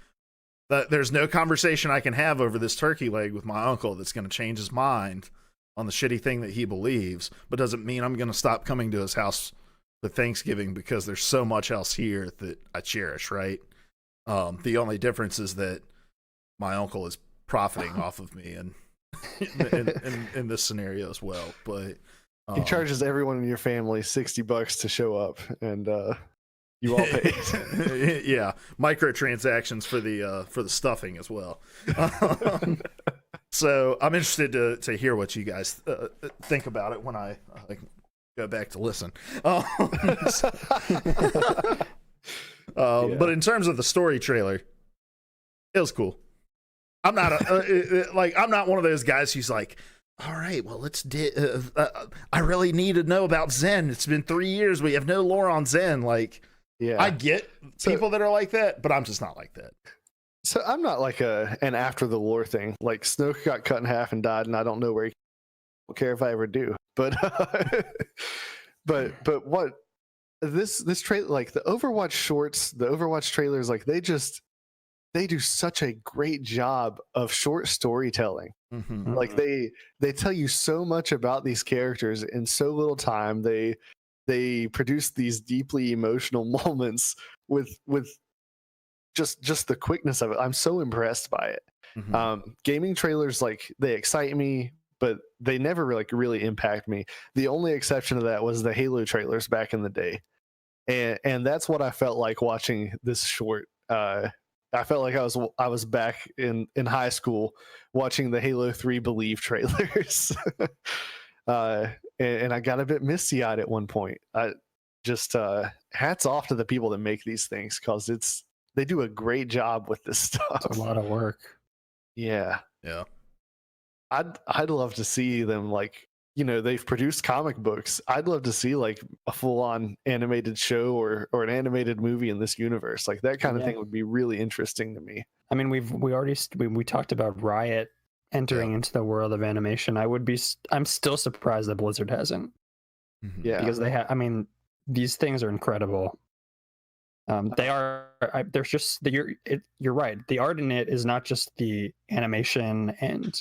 there's no conversation I can have over this turkey leg with my uncle that's going to change his mind on the shitty thing that he believes, but doesn't mean I'm going to stop coming to his house for Thanksgiving because there's so much else here that I cherish, right? The only difference is that my uncle is profiting off of me and in this scenario as well. But he charges everyone in your family $60 to show up, and you all pay. Yeah, microtransactions for the stuffing as well. So I'm interested to hear what you guys think about it when I go back to listen. But in terms of the story trailer, it was cool. I'm not I'm not one of those guys who's like, all right, well, I really need to know about Zen. It's been 3 years. We have no lore on Zen. Like, Yeah, I get people that are like that, but I'm just not like that. so I'm not like an after the lore thing. Like Snoke got cut in half and died, and I don't know where. I don't care if I ever do. But but what this trailer, like the Overwatch shorts, the Overwatch trailers, like they do such a great job of short storytelling. Mm-hmm. Like they tell you so much about these characters in so little time. They produce these deeply emotional moments with just the quickness of it. I'm so impressed by it. Mm-hmm. Gaming trailers, like they excite me, but they never really impact me. The only exception to that was the Halo trailers back in the day, and that's what I felt like watching this short. I felt like I was back in high school watching the Halo 3 Believe trailers. And I got a bit misty-eyed at one point. I just hats off to the people that make these things, because they do a great job with this stuff. It's a lot of work. Yeah. Yeah. I'd love to see them, like, you know, they've produced comic books. I'd love to see like a full-on animated show or an animated movie in this universe. Like that kind of thing would be really interesting to me. I mean, we talked about Riot entering into the world of animation. I'm still surprised that Blizzard hasn't. Mm-hmm. Yeah. Because I mean, these things are incredible. There's just you're right. The art in it is not just the animation and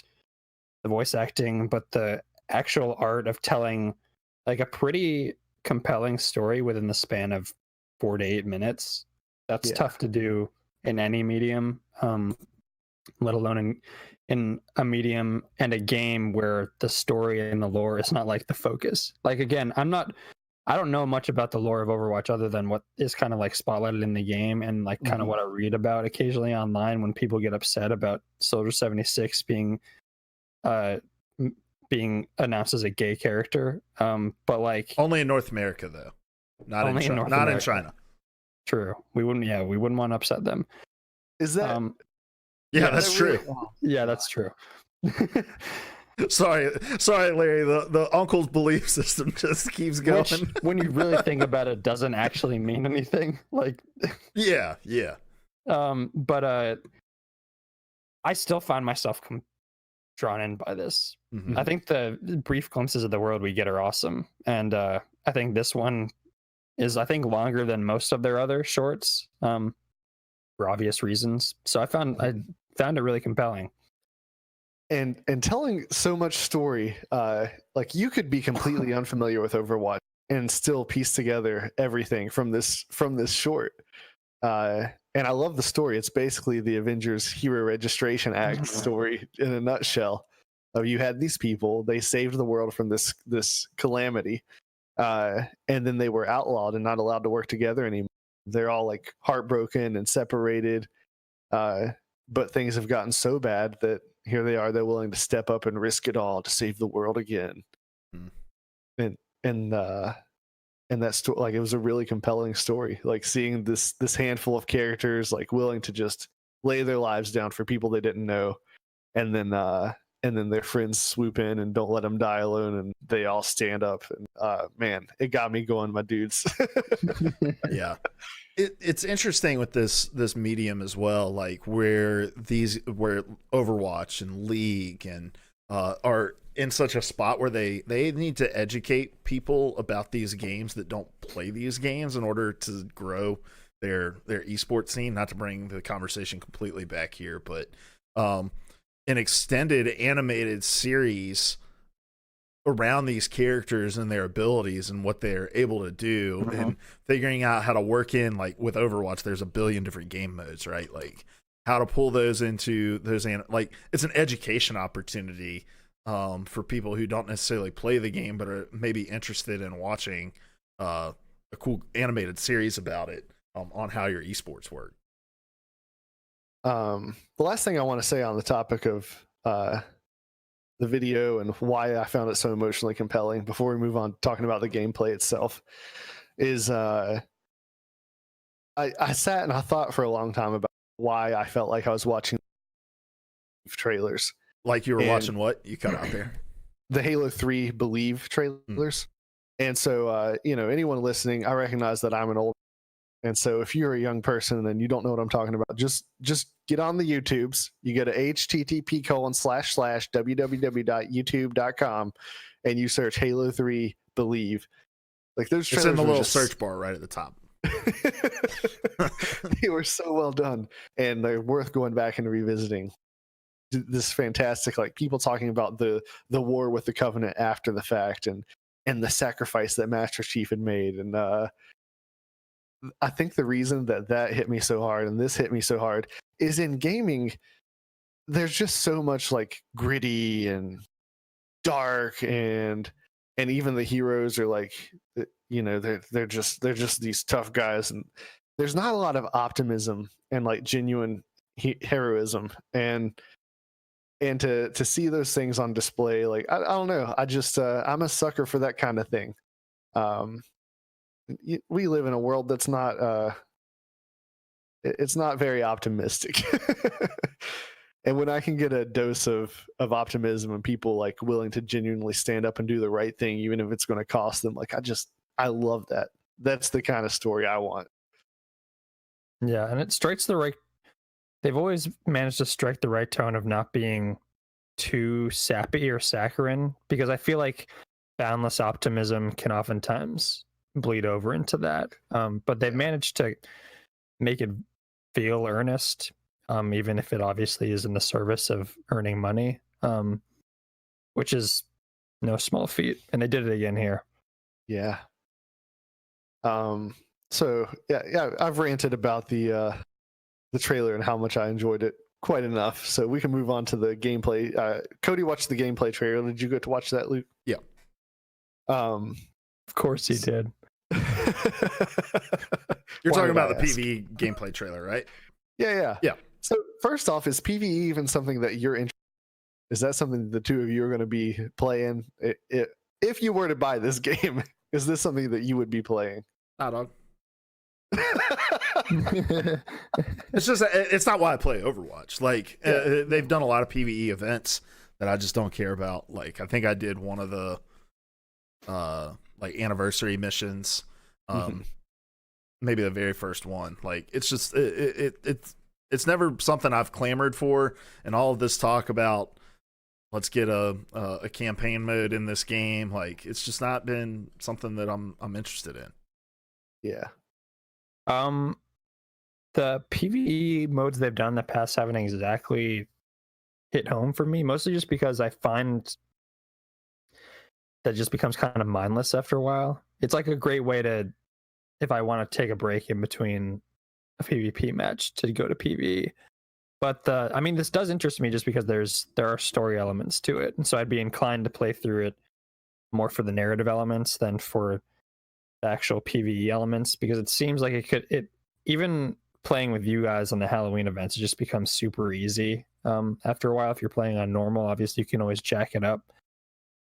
the voice acting, but the actual art of telling like a pretty compelling story within the span of 4 to 8 minutes. That's tough to do in any medium, let alone in a medium and a game where the story and the lore is not like the focus. Like, again, I don't know much about the lore of Overwatch other than what is kind of like spotlighted in the game and like kind of what I read about occasionally online when people get upset about Soldier 76 being announced as a gay character. But like only in North America though, not in China. True. We wouldn't want to upset them. Is that that's true. Yeah, that's true. Sorry, Larry. The uncle's belief system just keeps going. Which, when you really think about it, doesn't actually mean anything. Like, yeah. But I still find myself drawn in by this. Mm-hmm. I think the brief glimpses of the world we get are awesome, and I think this one is longer than most of their other shorts, for obvious reasons. So I found it really compelling. And telling so much story, like you could be completely unfamiliar with Overwatch and still piece together everything from this short. And I love the story. It's basically the Avengers Hero Registration Act story in a nutshell. You had these people, they saved the world from this calamity, and then they were outlawed and not allowed to work together anymore. They're all like heartbroken and separated, but things have gotten so bad that here they are. They're willing to step up and risk it all to save the world again. And that story, like, it was a really compelling story. Like seeing this handful of characters like willing to just lay their lives down for people they didn't know, and then their friends swoop in and don't let them die alone, and they all stand up. And man, it got me going, my dudes. Yeah. It's interesting with this medium as well, like where Overwatch and League and are in such a spot where they need to educate people about these games that don't play these games in order to grow their esports scene. Not to bring the conversation completely back here, but an extended animated series around these characters and their abilities and what they're able to do, and figuring out how to work in, like with Overwatch, there's a billion different game modes, right? Like how to pull those into those, like it's an education opportunity for people who don't necessarily play the game but are maybe interested in watching a cool animated series about it, on how your esports work. The last thing I want to say on the topic of the video and why I found it so emotionally compelling before we move on talking about the gameplay itself is I sat and I thought for a long time about why I felt like I was watching trailers. Like you were watching what? You cut out there. The Halo 3 Believe trailers. And so, anyone listening, I recognize that I'm an old. And so if you're a young person and you don't know what I'm talking about, just get on the YouTubes. You go to http://www.youtube.com and you search Halo 3 Believe. Like those trailers It's in the little just search bar right at the top. They were so well done, and they're worth going back and revisiting. This fantastic, like people talking about the war with the Covenant after the fact, and the sacrifice that Master Chief had made, and I think the reason that hit me so hard and this hit me so hard is in gaming. There's just so much like gritty and dark, and even the heroes are like, they're just these tough guys, and there's not a lot of optimism and like genuine heroism, and to see those things on display, like I don't know, I just I'm a sucker for that kind of thing. We live in a world that's not it's not very optimistic. And when I can get a dose of optimism and people like willing to genuinely stand up and do the right thing, even if it's going to cost them, like I love that. That's the kind of story I want. Yeah, and it strikes the right. They've always managed to strike the right tone of not being too sappy or saccharine, because I feel like boundless optimism can oftentimes bleed over into that. But they've managed to make it feel earnest, even if it obviously is in the service of earning money, which is no small feat. And they did it again here. Yeah. So yeah, I've ranted about the trailer and how much I enjoyed it quite enough. So we can move on to the gameplay. Cody watched the gameplay trailer. Did you get to watch that, Luke? Yeah. Of course he did. You're talking about the PvE gameplay trailer, right? Yeah. So first off, is PvE even something that you're interested in? Is that something the two of you are going to be playing? If you were to buy this game, is this something that you would be playing? Nah, dog. It's just it's not why I play Overwatch. Like they've done a lot of PvE events that I just don't care about. Like I think I did one of the like anniversary missions, maybe the very first one. Like it's just it's never something I've clamored for, and all of this talk about let's get a campaign mode in this game, like it's just not been something that I'm interested in. Yeah. The PvE modes they've done in the past haven't exactly hit home for me, mostly just because I find that just becomes kind of mindless after a while. It's like a great way to, if I want to take a break in between a PvP match, to go to PvE. But this does interest me just because there are story elements to it, and so I'd be inclined to play through it more for the narrative elements than for the actual PvE elements, because it seems like it even playing with you guys on the Halloween events, it just becomes super easy after a while. If you're playing on normal, obviously you can always jack it up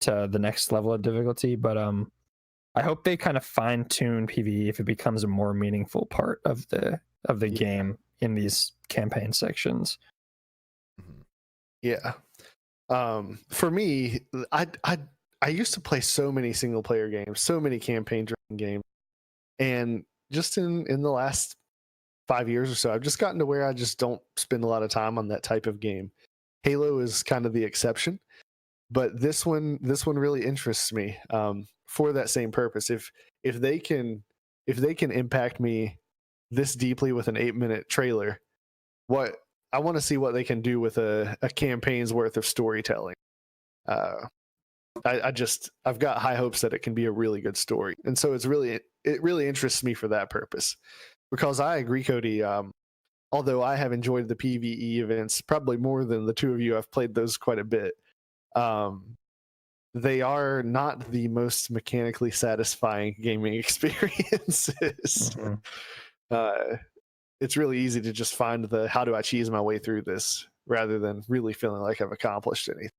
to the next level of difficulty, but I hope they kind of fine tune PvE if it becomes a more meaningful part of the game in these campaign sections. Yeah. For me, I used to play so many single player games, so many campaign driven games, and just in the last 5 years or so, I've just gotten to where I just don't spend a lot of time on that type of game. Halo is kind of the exception, but this one really interests me for that same purpose. If they can impact me this deeply with an 8-minute trailer, what I want to see what they can do with a campaign's worth of storytelling. I've got high hopes that it can be a really good story, and so it really interests me for that purpose. Because I agree, Cody. Although I have enjoyed the PvE events probably more than the two of you, I've played those quite a bit. They are not the most mechanically satisfying gaming experiences. It's really easy to just find how do I cheese my way through this rather than really feeling like I've accomplished anything.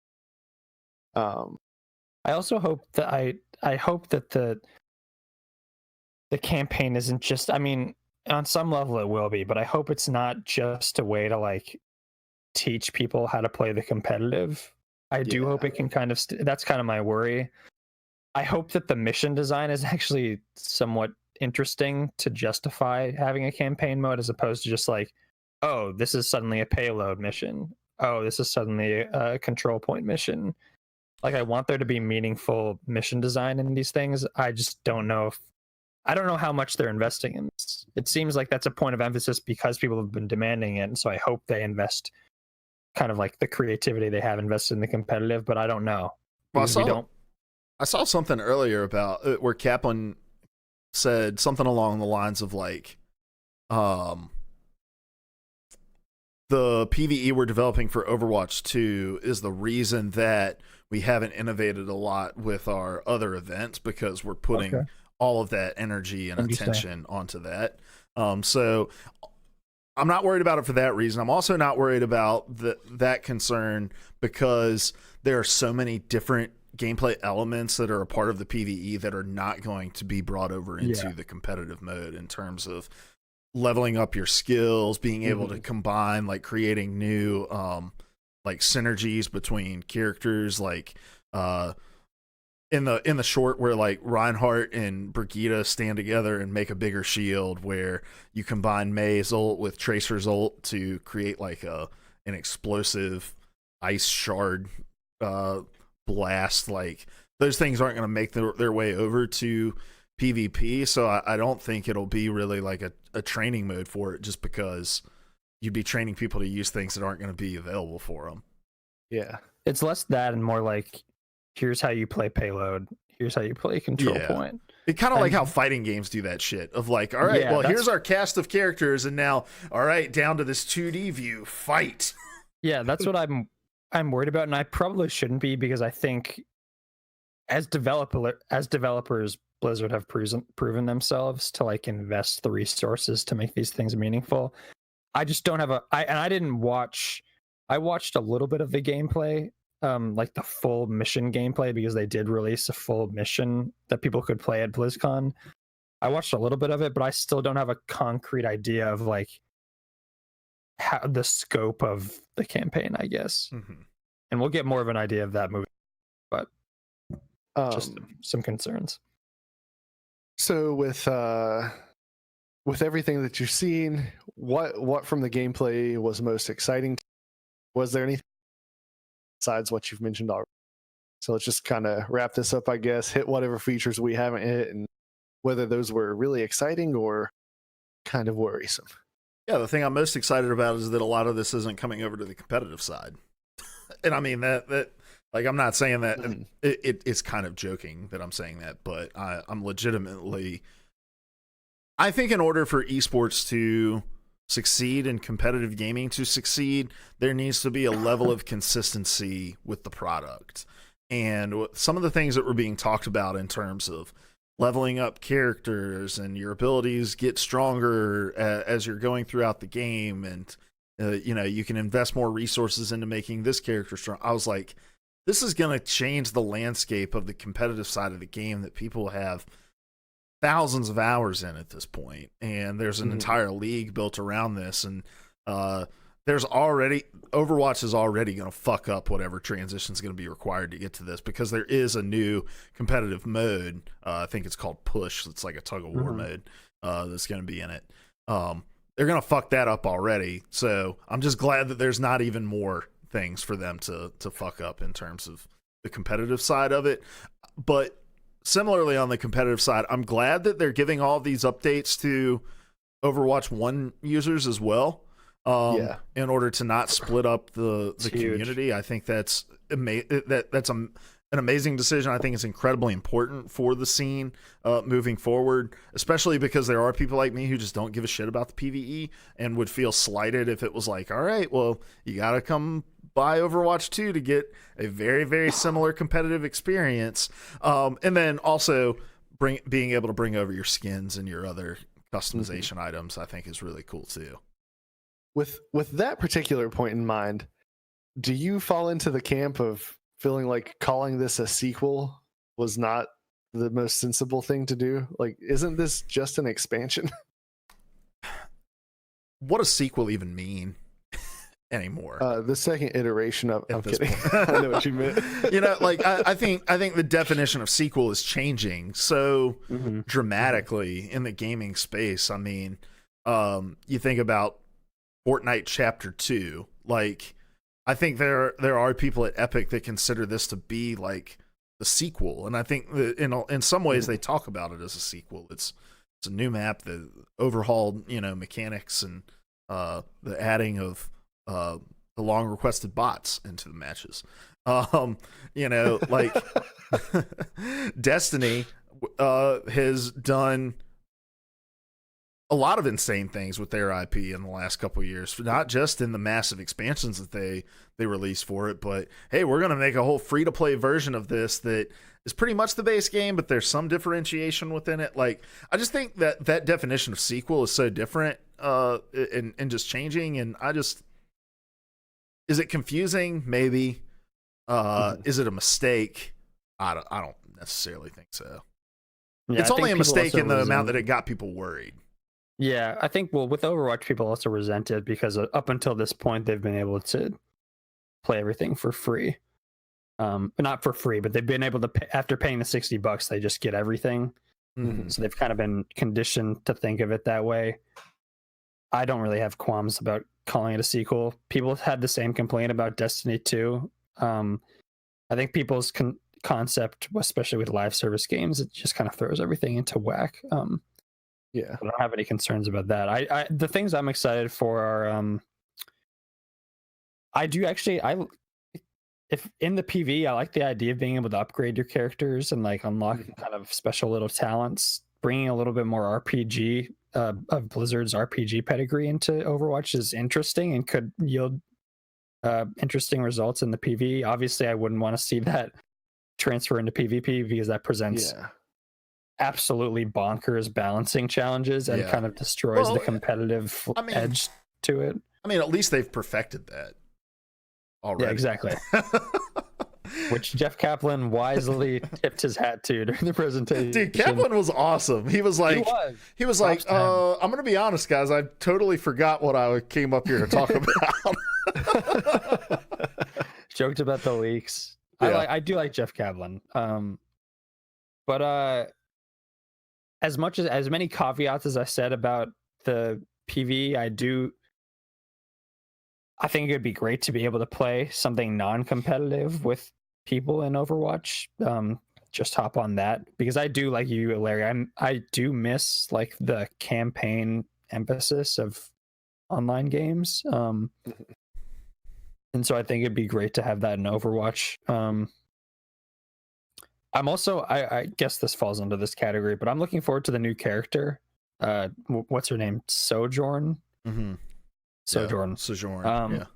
I also hope that I hope that the campaign isn't just, I mean, on some level it will be, but I hope it's not just a way to like teach people how to play the competitive. I do hope it can kind of that's kind of my worry. I hope that the mission design is actually somewhat interesting to justify having a campaign mode, as opposed to just like, oh, this is suddenly a payload mission. Oh, this is suddenly a control point mission. Like, I want there to be meaningful mission design in these things. I just don't know I don't know how much they're investing in this. It seems like that's a point of emphasis because people have been demanding it. And so I hope they invest kind of like the creativity they have invested in the competitive, but I don't know. Well, I saw something earlier about where Kaplan said something along the lines of like, the PvE we're developing for Overwatch 2 is the reason that we haven't innovated a lot with our other events, because we're putting all of that energy and attention onto that. So I'm not worried about it for that reason. I'm also not worried about that concern because there are so many different gameplay elements that are a part of the PvE that are not going to be brought over into the competitive mode, in terms of leveling up your skills, being able to combine, like creating new like synergies between characters, like in the short where like Reinhardt and Brigitte stand together and make a bigger shield, where you combine Mei's ult with Tracer's ult to create like an explosive ice shard blast. Like, those things aren't going to make their way over to PvP, so I don't think it'll be really like a training mode for it, just because you'd be training people to use things that aren't going to be available for them. Yeah, it's less that and more like, here's how you play payload, here's how you play control point. It kind of like how fighting games do that shit of like, all right, well, here's our cast of characters, and now, all right, down to this 2D view, fight. Yeah, that's what I'm worried about, and I probably shouldn't be, because I think as developers, Blizzard have proven themselves to like invest the resources to make these things meaningful. I just don't have I didn't watch. I watched a little bit of the gameplay, like the full mission gameplay, because they did release a full mission that people could play at BlizzCon. I watched a little bit of it, but I still don't have a concrete idea of like how the scope of the campaign, I guess. And we'll get more of an idea of that movie, but just some concerns. So with everything that you've seen, what from the gameplay was most exciting? Was there anything besides what you've mentioned already? So let's just kind of wrap this up, I guess. Hit whatever features we haven't hit, and whether those were really exciting or kind of worrisome. Yeah, the thing I'm most excited about is that a lot of this isn't coming over to the competitive side. And I mean that like, I'm not saying that it's kind of joking that I'm saying that, but I'm legitimately, I think in order for esports to succeed and competitive gaming to succeed, there needs to be a level of consistency with the product. And some of the things that were being talked about in terms of leveling up characters and your abilities get stronger as you're going throughout the game, and you can invest more resources into making this character strong. I was like, this is going to change the landscape of the competitive side of the game that people have thousands of hours in at this point. And there's an entire league built around this. And Overwatch is already going to fuck up whatever transition is going to be required to get to this, because there is a new competitive mode. I think it's called Push. It's like a tug of war mode that's going to be in it. They're going to fuck that up already. So I'm just glad that there's not even more things for them to fuck up in terms of the competitive side of it. But similarly on the competitive side, I'm glad that they're giving all these updates to Overwatch 1 users as well, in order to not split up the community. I think that's an amazing decision. I think it's incredibly important for the scene moving forward, especially because there are people like me who just don't give a shit about the PvE and would feel slighted if it was like, all right, well, you got to come buy Overwatch 2 to get a very, very similar competitive experience. And then also being able to bring over your skins and your other customization items, I think is really cool too. With that particular point in mind, do you fall into the camp of feeling like calling this a sequel was not the most sensible thing to do. Like, isn't this just an expansion? What does sequel even mean anymore? The second iteration of. At I'm this kidding. point. I know what you meant. You know, like I think the definition of sequel is changing so dramatically in the gaming space. I mean, you think about Fortnite Chapter 2. Like, I think there are people at Epic that consider this to be like the sequel, and I think that in some ways they talk about it as a sequel. It's a new map, the overhauled, you know, mechanics, and the adding of the long requested bots into the matches. You know, like Destiny has done a lot of insane things with their IP in the last couple of years, not just in the massive expansions that they released for it, but hey, we're going to make a whole free-to-play version of this that is pretty much the base game, but there's some differentiation within it. Like, I just think that definition of sequel is so different and just changing, and is it confusing? Maybe. Is it a mistake? I don't necessarily think so. Yeah, it's I only a think people mistake also in the amount resent- that it got people worried. Yeah, I think, well, with Overwatch, people also resent it because up until this point, they've been able to play everything for free. Not for free, but they've been able to pay, after paying the $60, they just get everything. So they've kind of been conditioned to think of it that way. I don't really have qualms about calling it a sequel. People have had the same complaint about Destiny 2. I think people's concept, especially with live service games, it just kind of throws everything into whack. Yeah. I don't have any concerns about that. I the things I'm excited for are if in the PV, I like the idea of being able to upgrade your characters and like unlock kind of special little talents, bringing a little bit more RPG of Blizzard's RPG pedigree into Overwatch is interesting and could yield interesting results in the PV. Obviously, I wouldn't want to see that transfer into PvP because that presents absolutely bonkers balancing challenges and kind of destroys the competitive edge to it. I mean, at least they've perfected that already. Yeah, exactly. Which Jeff Kaplan wisely tipped his hat to during the presentation. Dude, Kaplan was awesome. He was like, I'm going to be honest, guys. I totally forgot what I came up here to talk about. Joked about the leaks. Yeah. I do like Jeff Kaplan. But as many caveats as I said about the PV, I think it'd be great to be able to play something non-competitive with people in Overwatch. Just hop on that because I do, like you, Larry. I do miss like the campaign emphasis of online games. And so I think it'd be great to have that in Overwatch. I'm also, I guess this falls under this category, but I'm looking forward to the new character. What's her name? Sojourn. Sojourn. Sojourn.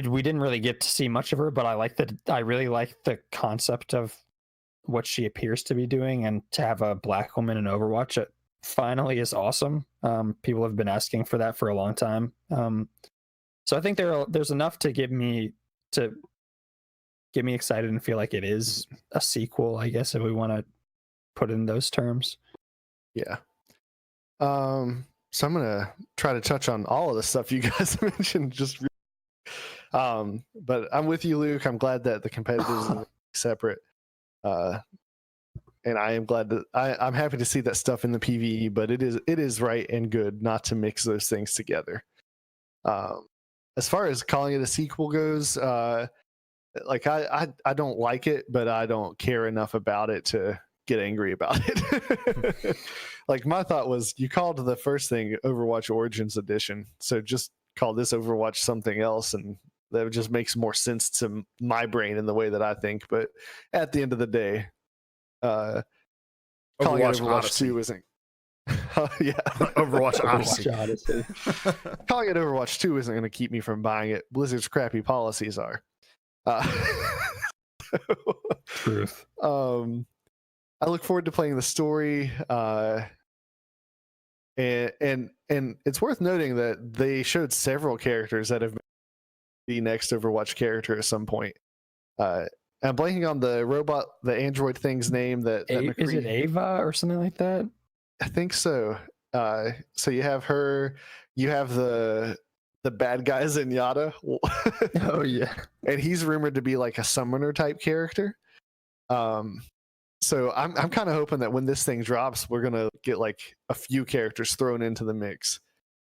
We didn't really get to see much of her, but I really like the concept of what she appears to be doing, and to have a black woman in Overwatch, it finally is awesome. People have been asking for that for a long time. So I think there's enough to get me excited and feel like it is a sequel, I guess, if we want to put it in those terms. Yeah. So I'm gonna try to touch on all of the stuff you guys mentioned. But I'm with you, Luke. I'm glad that the competitors are separate. And I am glad that I'm happy to see that stuff in the PvE. But it is right and good not to mix those things together. As far as calling it a sequel goes, like I don't like it, but I don't care enough about it to get angry about it. Like, my thought was, you called the first thing Overwatch Origins Edition, so just call this Overwatch something else, and that just makes more sense to my brain in the way that I think. But at the end of the day, calling it Overwatch Odyssey. 2 isn't Overwatch Odyssey. Calling it Overwatch 2 isn't going to keep me from buying it. Blizzard's crappy policies are. Truth. I look forward to playing the story, and it's worth noting that they showed several characters that have been the next Overwatch character at some point. I'm blanking on the robot, the android thing's name. That Is it McCree- Ava or something like that? I think so. So you have her. You have the bad guy Zenyatta. Oh yeah. And he's rumored to be like a summoner type character. So I'm kind of hoping that when this thing drops, we're gonna get like a few characters thrown into the mix.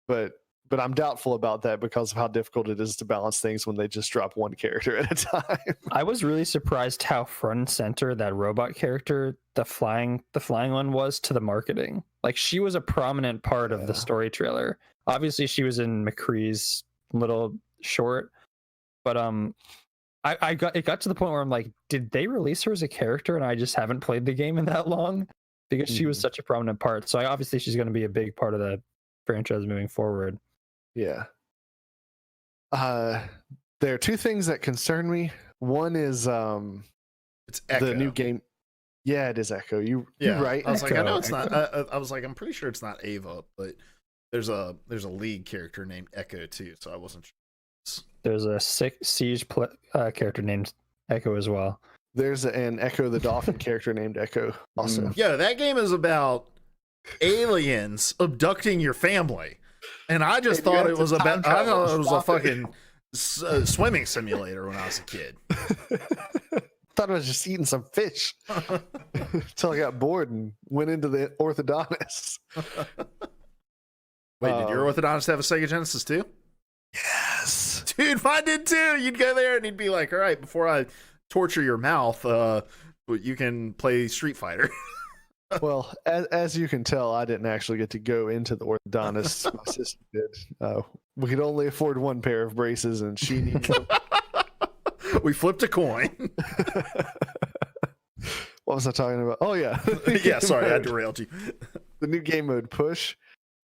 But I'm doubtful about that because of how difficult it is to balance things when they just drop one character at a time. I was really surprised how front and center that robot character, the flying one, was to the marketing. Like, she was a prominent part of the story trailer. Obviously, she was in McCree's little short, but it got to the point where I'm like, did they release her as a character and I just haven't played the game in that long? Because she was such a prominent part. So obviously she's going to be a big part of the franchise moving forward. Yeah. There are two things that concern me. One is It's Echo. the new game. Yeah, it is Echo. You're right. I was like, I Echo. know it's not. I was like, I'm pretty sure it's not Ava, but there's a league character named Echo too, so I wasn't sure. There's a Siege character named Echo as well. There's an Echo the Dolphin character named Echo also. Yo, that game is about aliens abducting your family, and I just And you thought have it was to about. time I thought it travel. was a Stop it. fucking swimming simulator when I was a kid. Thought I was just eating some fish until I got bored and went into the orthodontist. Wait, did your orthodontist have a Sega Genesis too? Yes. Dude, mine did too. You'd go there and he'd be like, all right, before I torture your mouth, you can play Street Fighter. Well, as you can tell, I didn't actually get to go into the orthodontist. My sister did. We could only afford one pair of braces, and she needed them. We flipped a coin. What was I talking about? Oh, yeah. Yeah, sorry, I derailed you. The new game mode push.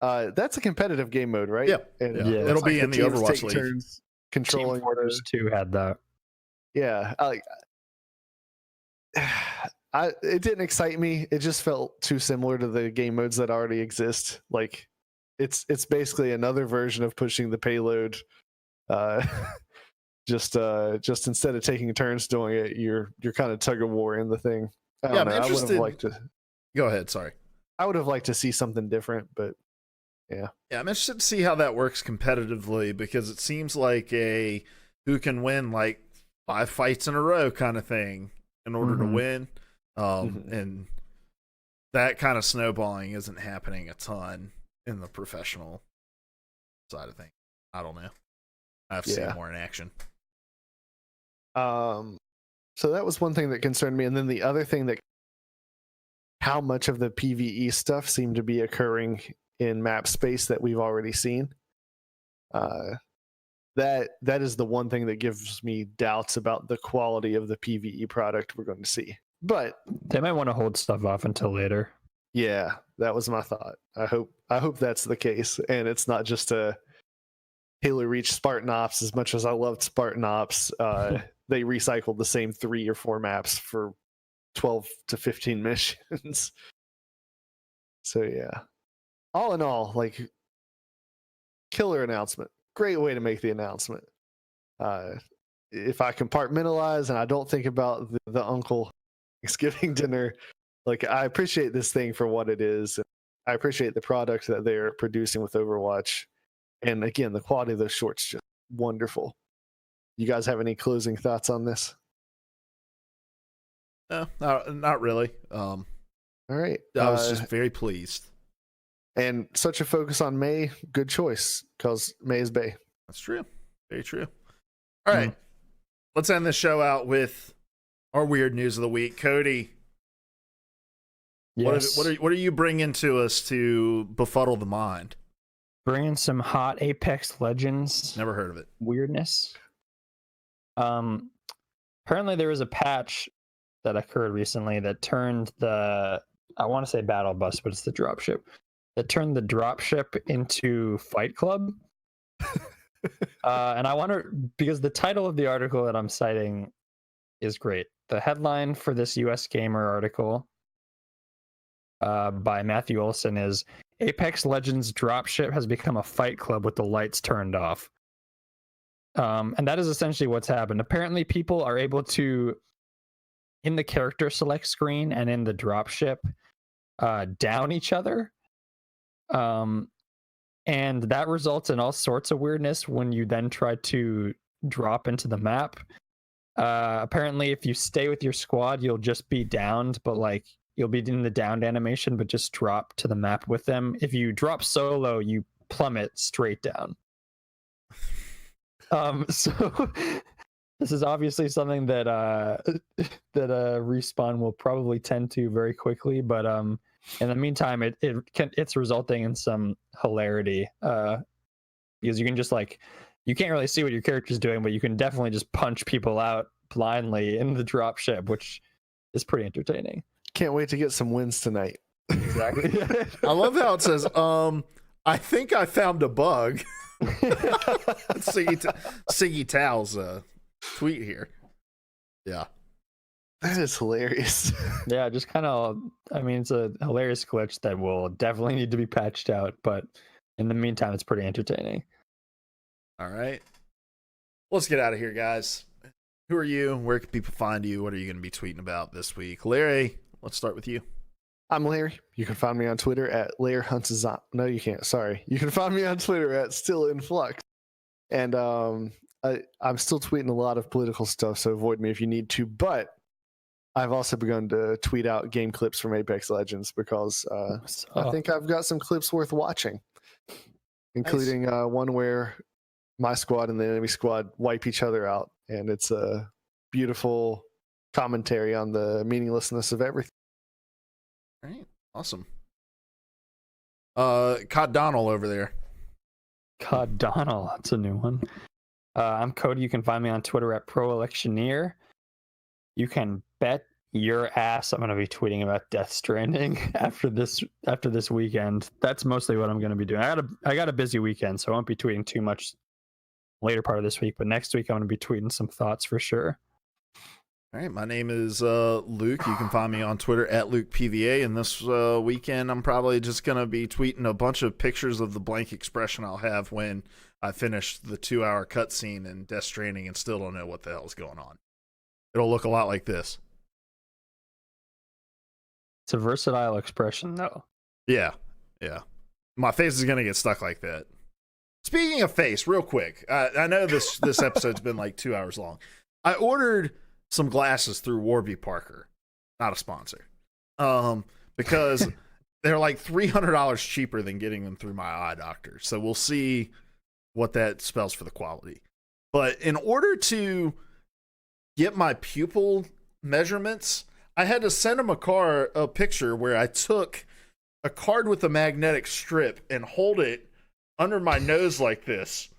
That's a competitive game mode, right? Yeah. And Yeah. it looks It'll be in the teams Overwatch take League. turns Team controlling Fortress 2 had that. Yeah, it didn't excite me. It just felt too similar to the game modes that already exist. Like, it's basically another version of pushing the payload. Just instead of taking turns doing it, you're kind of tug of war in the thing. I Yeah, don't I'm know. I would have interested- liked to. Go ahead, sorry. I would have liked to see something different, but yeah. Yeah, I'm interested to see how that works competitively because it seems like a who can win like 5 fights in a row kind of thing in order to win. And that kind of snowballing isn't happening a ton in the professional side of things. I don't know. I have to see it more in action. So that was one thing that concerned me, and then the other thing, that how much of the PvE stuff seemed to be occurring in map space that we've already seen. That is the one thing that gives me doubts about the quality of the PvE product we're going to see. But They might want to hold stuff off until later. yeah, that was my thought. I hope that's the case, and it's not just a Halo Reach Spartan Ops. As much as I loved Spartan Ops, they recycled the same 3 or 4 maps for 12 to 15 missions. So yeah, all in all, like, killer announcement. Great way to make the announcement. If I compartmentalize and I don't think about the uncle Thanksgiving dinner, like, I appreciate this thing for what it is. I appreciate the product that they're producing with Overwatch. And again, the quality of those shorts just wonderful. You guys have any closing thoughts on this? No, not really. All right. I was just very pleased. And such a focus on May, good choice, because May is Bay. That's true. Very true. All right. Let's end this show out with our weird news of the week. Cody, Yes. what are you bringing to us to befuddle the mind? Bringing some hot Apex Legends Never heard of it. weirdness. Apparently there was a patch that occurred recently that turned I want to say battle bus, but it's the dropship, that turned the dropship into Fight Club. And I wonder, because the title of the article that I'm citing is great. The headline for this US Gamer article by Matthew Olson is Apex Legends dropship has become a fight club with the lights turned off. And that is essentially what's happened. Apparently, people are able to, in the character select screen and in the dropship, down each other. And that results in all sorts of weirdness when you then try to drop into the map. Apparently, if you stay with your squad, you'll just be downed, but like you'll be in the downed animation, but just drop to the map with them. If you drop solo, you plummet straight down. So this is obviously something that Respawn will probably tend to very quickly, but in the meantime, it's resulting in some hilarity, because you can just like, you can't really see what your character's doing, but you can definitely just punch people out blindly in the dropship, which is pretty entertaining. Can't wait to get some wins tonight. Exactly. I love how it says, I think I found a bug. Siggy Tao's tweet here. Yeah. That is hilarious. Yeah, just kind of, I mean, it's a hilarious glitch that will definitely need to be patched out, but in the meantime, it's pretty entertaining. All right. Let's get out of here, guys. Who are you? Where can people find you? What are you going to be tweeting about this week? Larry, let's start with you. I'm Larry. You can find me on Twitter at LayerHunts. No, you can't. Sorry. You can find me on Twitter at StillInFlux. And I'm still tweeting a lot of political stuff, so avoid me if you need to. But I've also begun to tweet out game clips from Apex Legends because I think I've got some clips worth watching, including one where my squad and the enemy squad wipe each other out. And it's a beautiful commentary on the meaninglessness of everything. All right. Awesome. Cod Donald over there. Cod Donald, that's a new one. I'm Cody. You can find me on Twitter at ProElectioneer. You can bet your ass I'm going to be tweeting about Death Stranding after this weekend. That's mostly what I'm going to be doing. I got a busy weekend, so I won't be tweeting too much later part of this week, but next week I'm going to be tweeting some thoughts for sure. All right, my name is Luke. You can find me on Twitter at LukePVA, and this weekend I'm probably just going to be tweeting a bunch of pictures of the blank expression I'll have when I finish the 2-hour cutscene in Death Stranding and still don't know what the hell's going on. It'll look a lot like this. It's a versatile expression, though. Yeah. My face is going to get stuck like that. Speaking of face, real quick, I know this episode's been like 2 hours long. I ordered some glasses through Warby Parker, not a sponsor, because they're like $300 cheaper than getting them through my eye doctor. So we'll see what that spells for the quality. But in order to get my pupil measurements, I had to send them a picture where I took a card with a magnetic strip and hold it under my nose like this,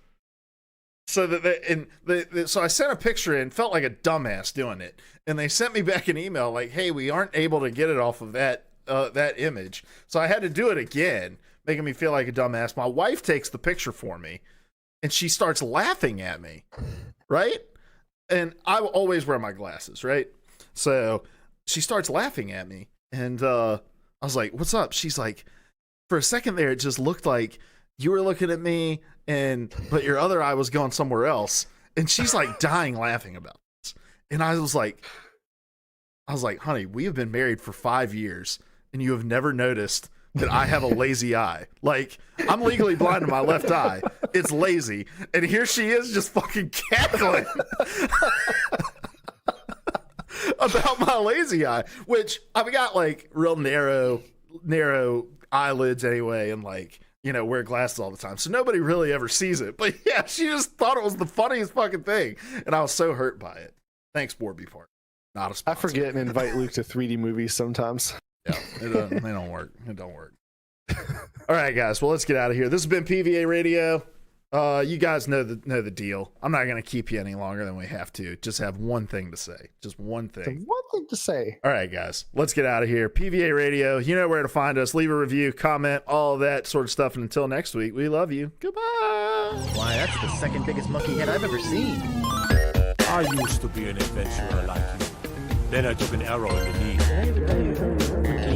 so that so I sent a picture and felt like a dumbass doing it, and they sent me back an email like, "Hey, we aren't able to get it off of that image," so I had to do it again, making me feel like a dumbass. My wife takes the picture for me, and she starts laughing at me, right? And I always wear my glasses, right? So she starts laughing at me, and I was like, "What's up?" She's like, "For a second there, it just looked like you were looking at me, but your other eye was going somewhere else." And she's like dying laughing about this. And I was like, "Honey, we have been married for 5 years, and you have never noticed that I have a lazy eye. Like, I'm legally blind in my left eye. It's lazy. And here she is just fucking cackling about my lazy eye, which I've got like real narrow eyelids anyway, and like, you know, wear glasses all the time, so nobody really ever sees it. But yeah, she just thought it was the funniest fucking thing, and I was so hurt by it. Thanks, Warby Park. Not a sponsor. I forget and invite Luke to 3D movies sometimes. Yeah, they don't work. It don't work. All right, guys. Well, let's get out of here. This has been PvA Radio. You guys know the deal. I'm not going to keep you any longer than we have to. Just have one thing to say. Just one thing. One thing to say. All right, guys. Let's get out of here. PvA Radio. You know where to find us. Leave a review, comment, all that sort of stuff. And until next week, we love you. Goodbye. Why, that's the second biggest monkey head I've ever seen. I used to be an adventurer like you. Then I took an arrow in the knee.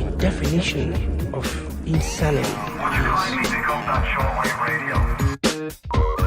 The definition of insanity. Would you kindly pick up that shortwave radio?